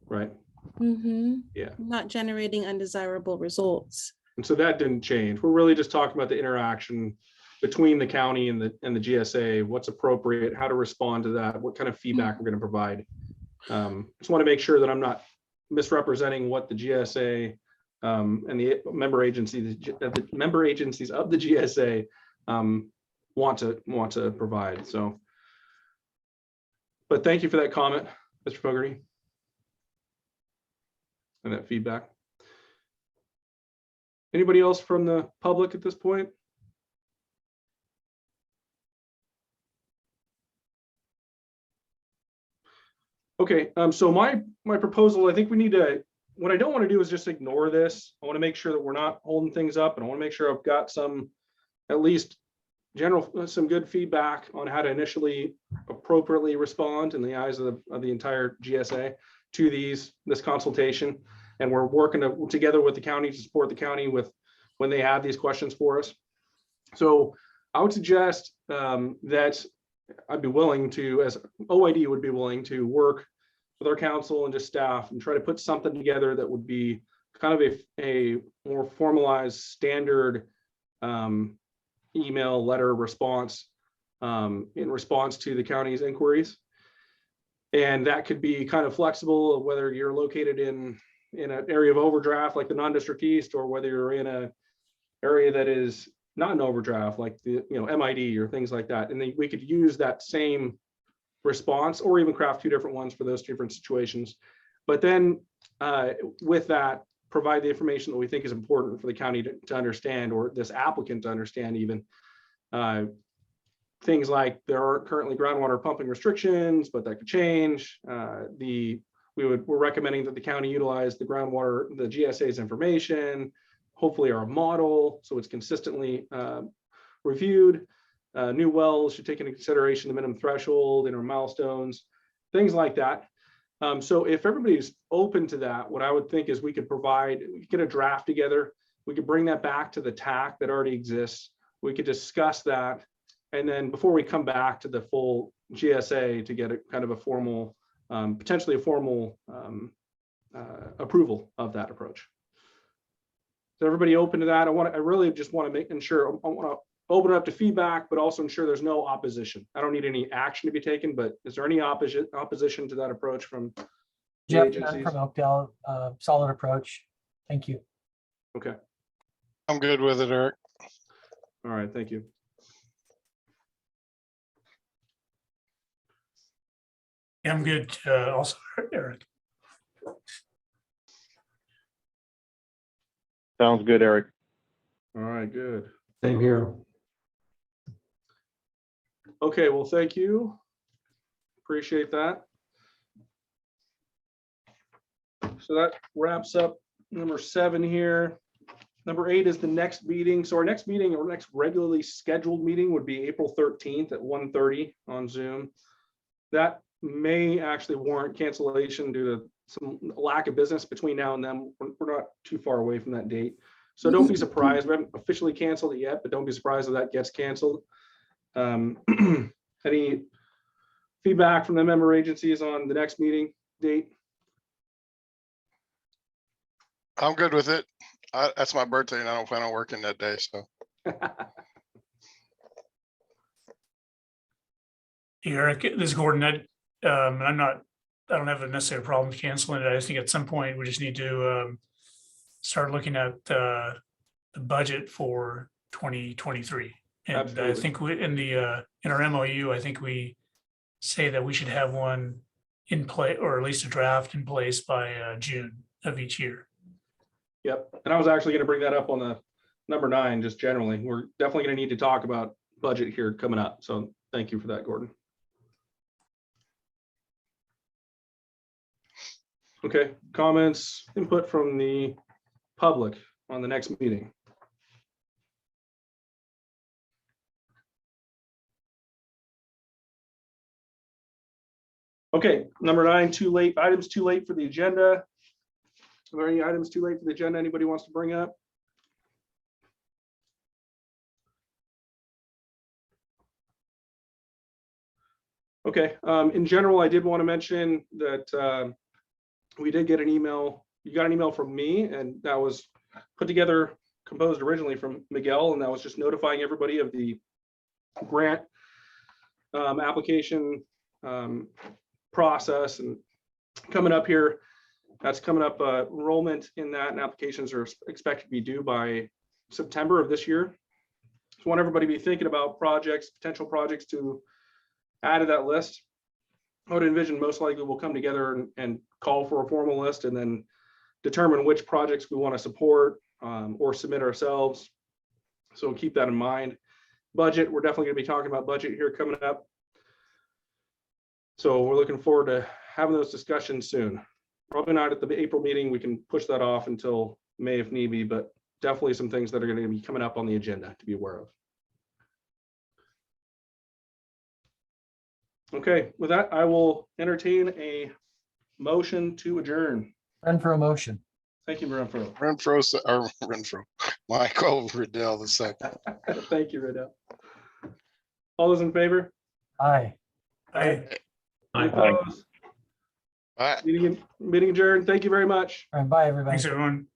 right? Yeah. Not generating undesirable results. And so that didn't change. We're really just talking about the interaction between the county and the GSA, what's appropriate, how to respond to that, what kind of feedback we're going to provide. Just want to make sure that I'm not misrepresenting what the GSA and the member agencies of the GSA want to provide. So, but thank you for that comment, Mr. Fogarty, and that feedback. Anybody else from the public at this point? Okay, so my proposal, I think we need to, what I don't want to do is just ignore this. I want to make sure that we're not holding things up, and I want to make sure I've got some, at least some good feedback on how to initially appropriately respond in the eyes of the entire GSA to this consultation. And we're working together with the county to support the county with when they have these questions for us. So I would suggest that I'd be willing to, as OID would be willing to work with our council and just staff and try to put something together that would be kind of a more formalized standard email letter response in response to the county's inquiries. And that could be kind of flexible, whether you're located in an area of overdraft like the non-district east, or whether you're in an area that is not an overdraft like the MID or things like that. And then we could use that same response or even craft 2 different ones for those different situations. But then with that, provide the information that we think is important for the county to understand, or this applicant to understand even. Things like there are currently groundwater pumping restrictions, but that could change. We're recommending that the county utilize the GSA's information, hopefully our model, so it's consistently reviewed. New wells should take into consideration the minimum threshold and our milestones, things like that. So if everybody's open to that, what I would think is we could get a draft together. We could bring that back to the TAC that already exists. We could discuss that. And then before we come back to the full GSA to get a kind of a formal, potentially a formal approval of that approach. Is everybody open to that? I really just want to ensure, I want to open it up to feedback, but also ensure there's no opposition. I don't need any action to be taken, but is there any opposition to that approach from the agencies? From Oakdale, solid approach. Thank you. Okay. I'm good with it, Eric. All right, thank you. Yeah, I'm good. Also, Eric. Sounds good, Eric. All right, good. Same here. Okay, well, thank you. Appreciate that. So that wraps up number 7 here. Number 8 is the next meeting. So our next regularly scheduled meeting would be April 13th at 1:30 on Zoom. That may actually warrant cancellation due to some lack of business between now and then. We're not too far away from that date. So don't be surprised. We haven't officially canceled it yet, but don't be surprised if that gets canceled. Any feedback from the member agencies on the next meeting date? I'm good with it. That's my birthday and I don't plan on working that day, so. Eric, this is Gordon. And I don't have a necessary problem canceling it. I just think at some point we just need to start looking at the budget for 2023. And Absolutely. I think in our MOU, I think we say that we should have one in play, or at least a draft in place by June of each year. Yep. And I was actually going to bring that up on the number 9, just generally. We're definitely going to need to talk about budget here coming up. So thank you for that, Gordon. Okay, comments, input from the public on the next meeting. Okay, number 9, items too late for the agenda. Are there any items too late for the agenda anybody wants to bring up? Okay, in general, I did want to mention that we did get an email. You got an email from me, and that was put together, composed originally from Miguel, and that was just notifying everybody of the grant application process. And coming up here, that's coming up, enrollment in that and applications are expected to be due by September of this year. So I want everybody to be thinking about projects, potential projects to add to that list. I would envision most likely we'll come together and call for a formal list and then determine which projects we want to support or submit ourselves. So keep that in mind. Budget, we're definitely going to be talking about budget here coming up. So we're looking forward to having those discussions soon. Probably not at the April meeting. We can push that off until May if need be, but definitely some things that are going to be coming up on the agenda to be aware of. Okay, with that, I will entertain a motion to adjourn. Run for a motion. Thank you, Renfro. Renfro, Michael Riddell the second. Thank you, Riddell. All those in favor? Aye. I Any opposed? All right. Meeting adjourned. Thank you very much. All right, bye, everybody. Thanks, everyone.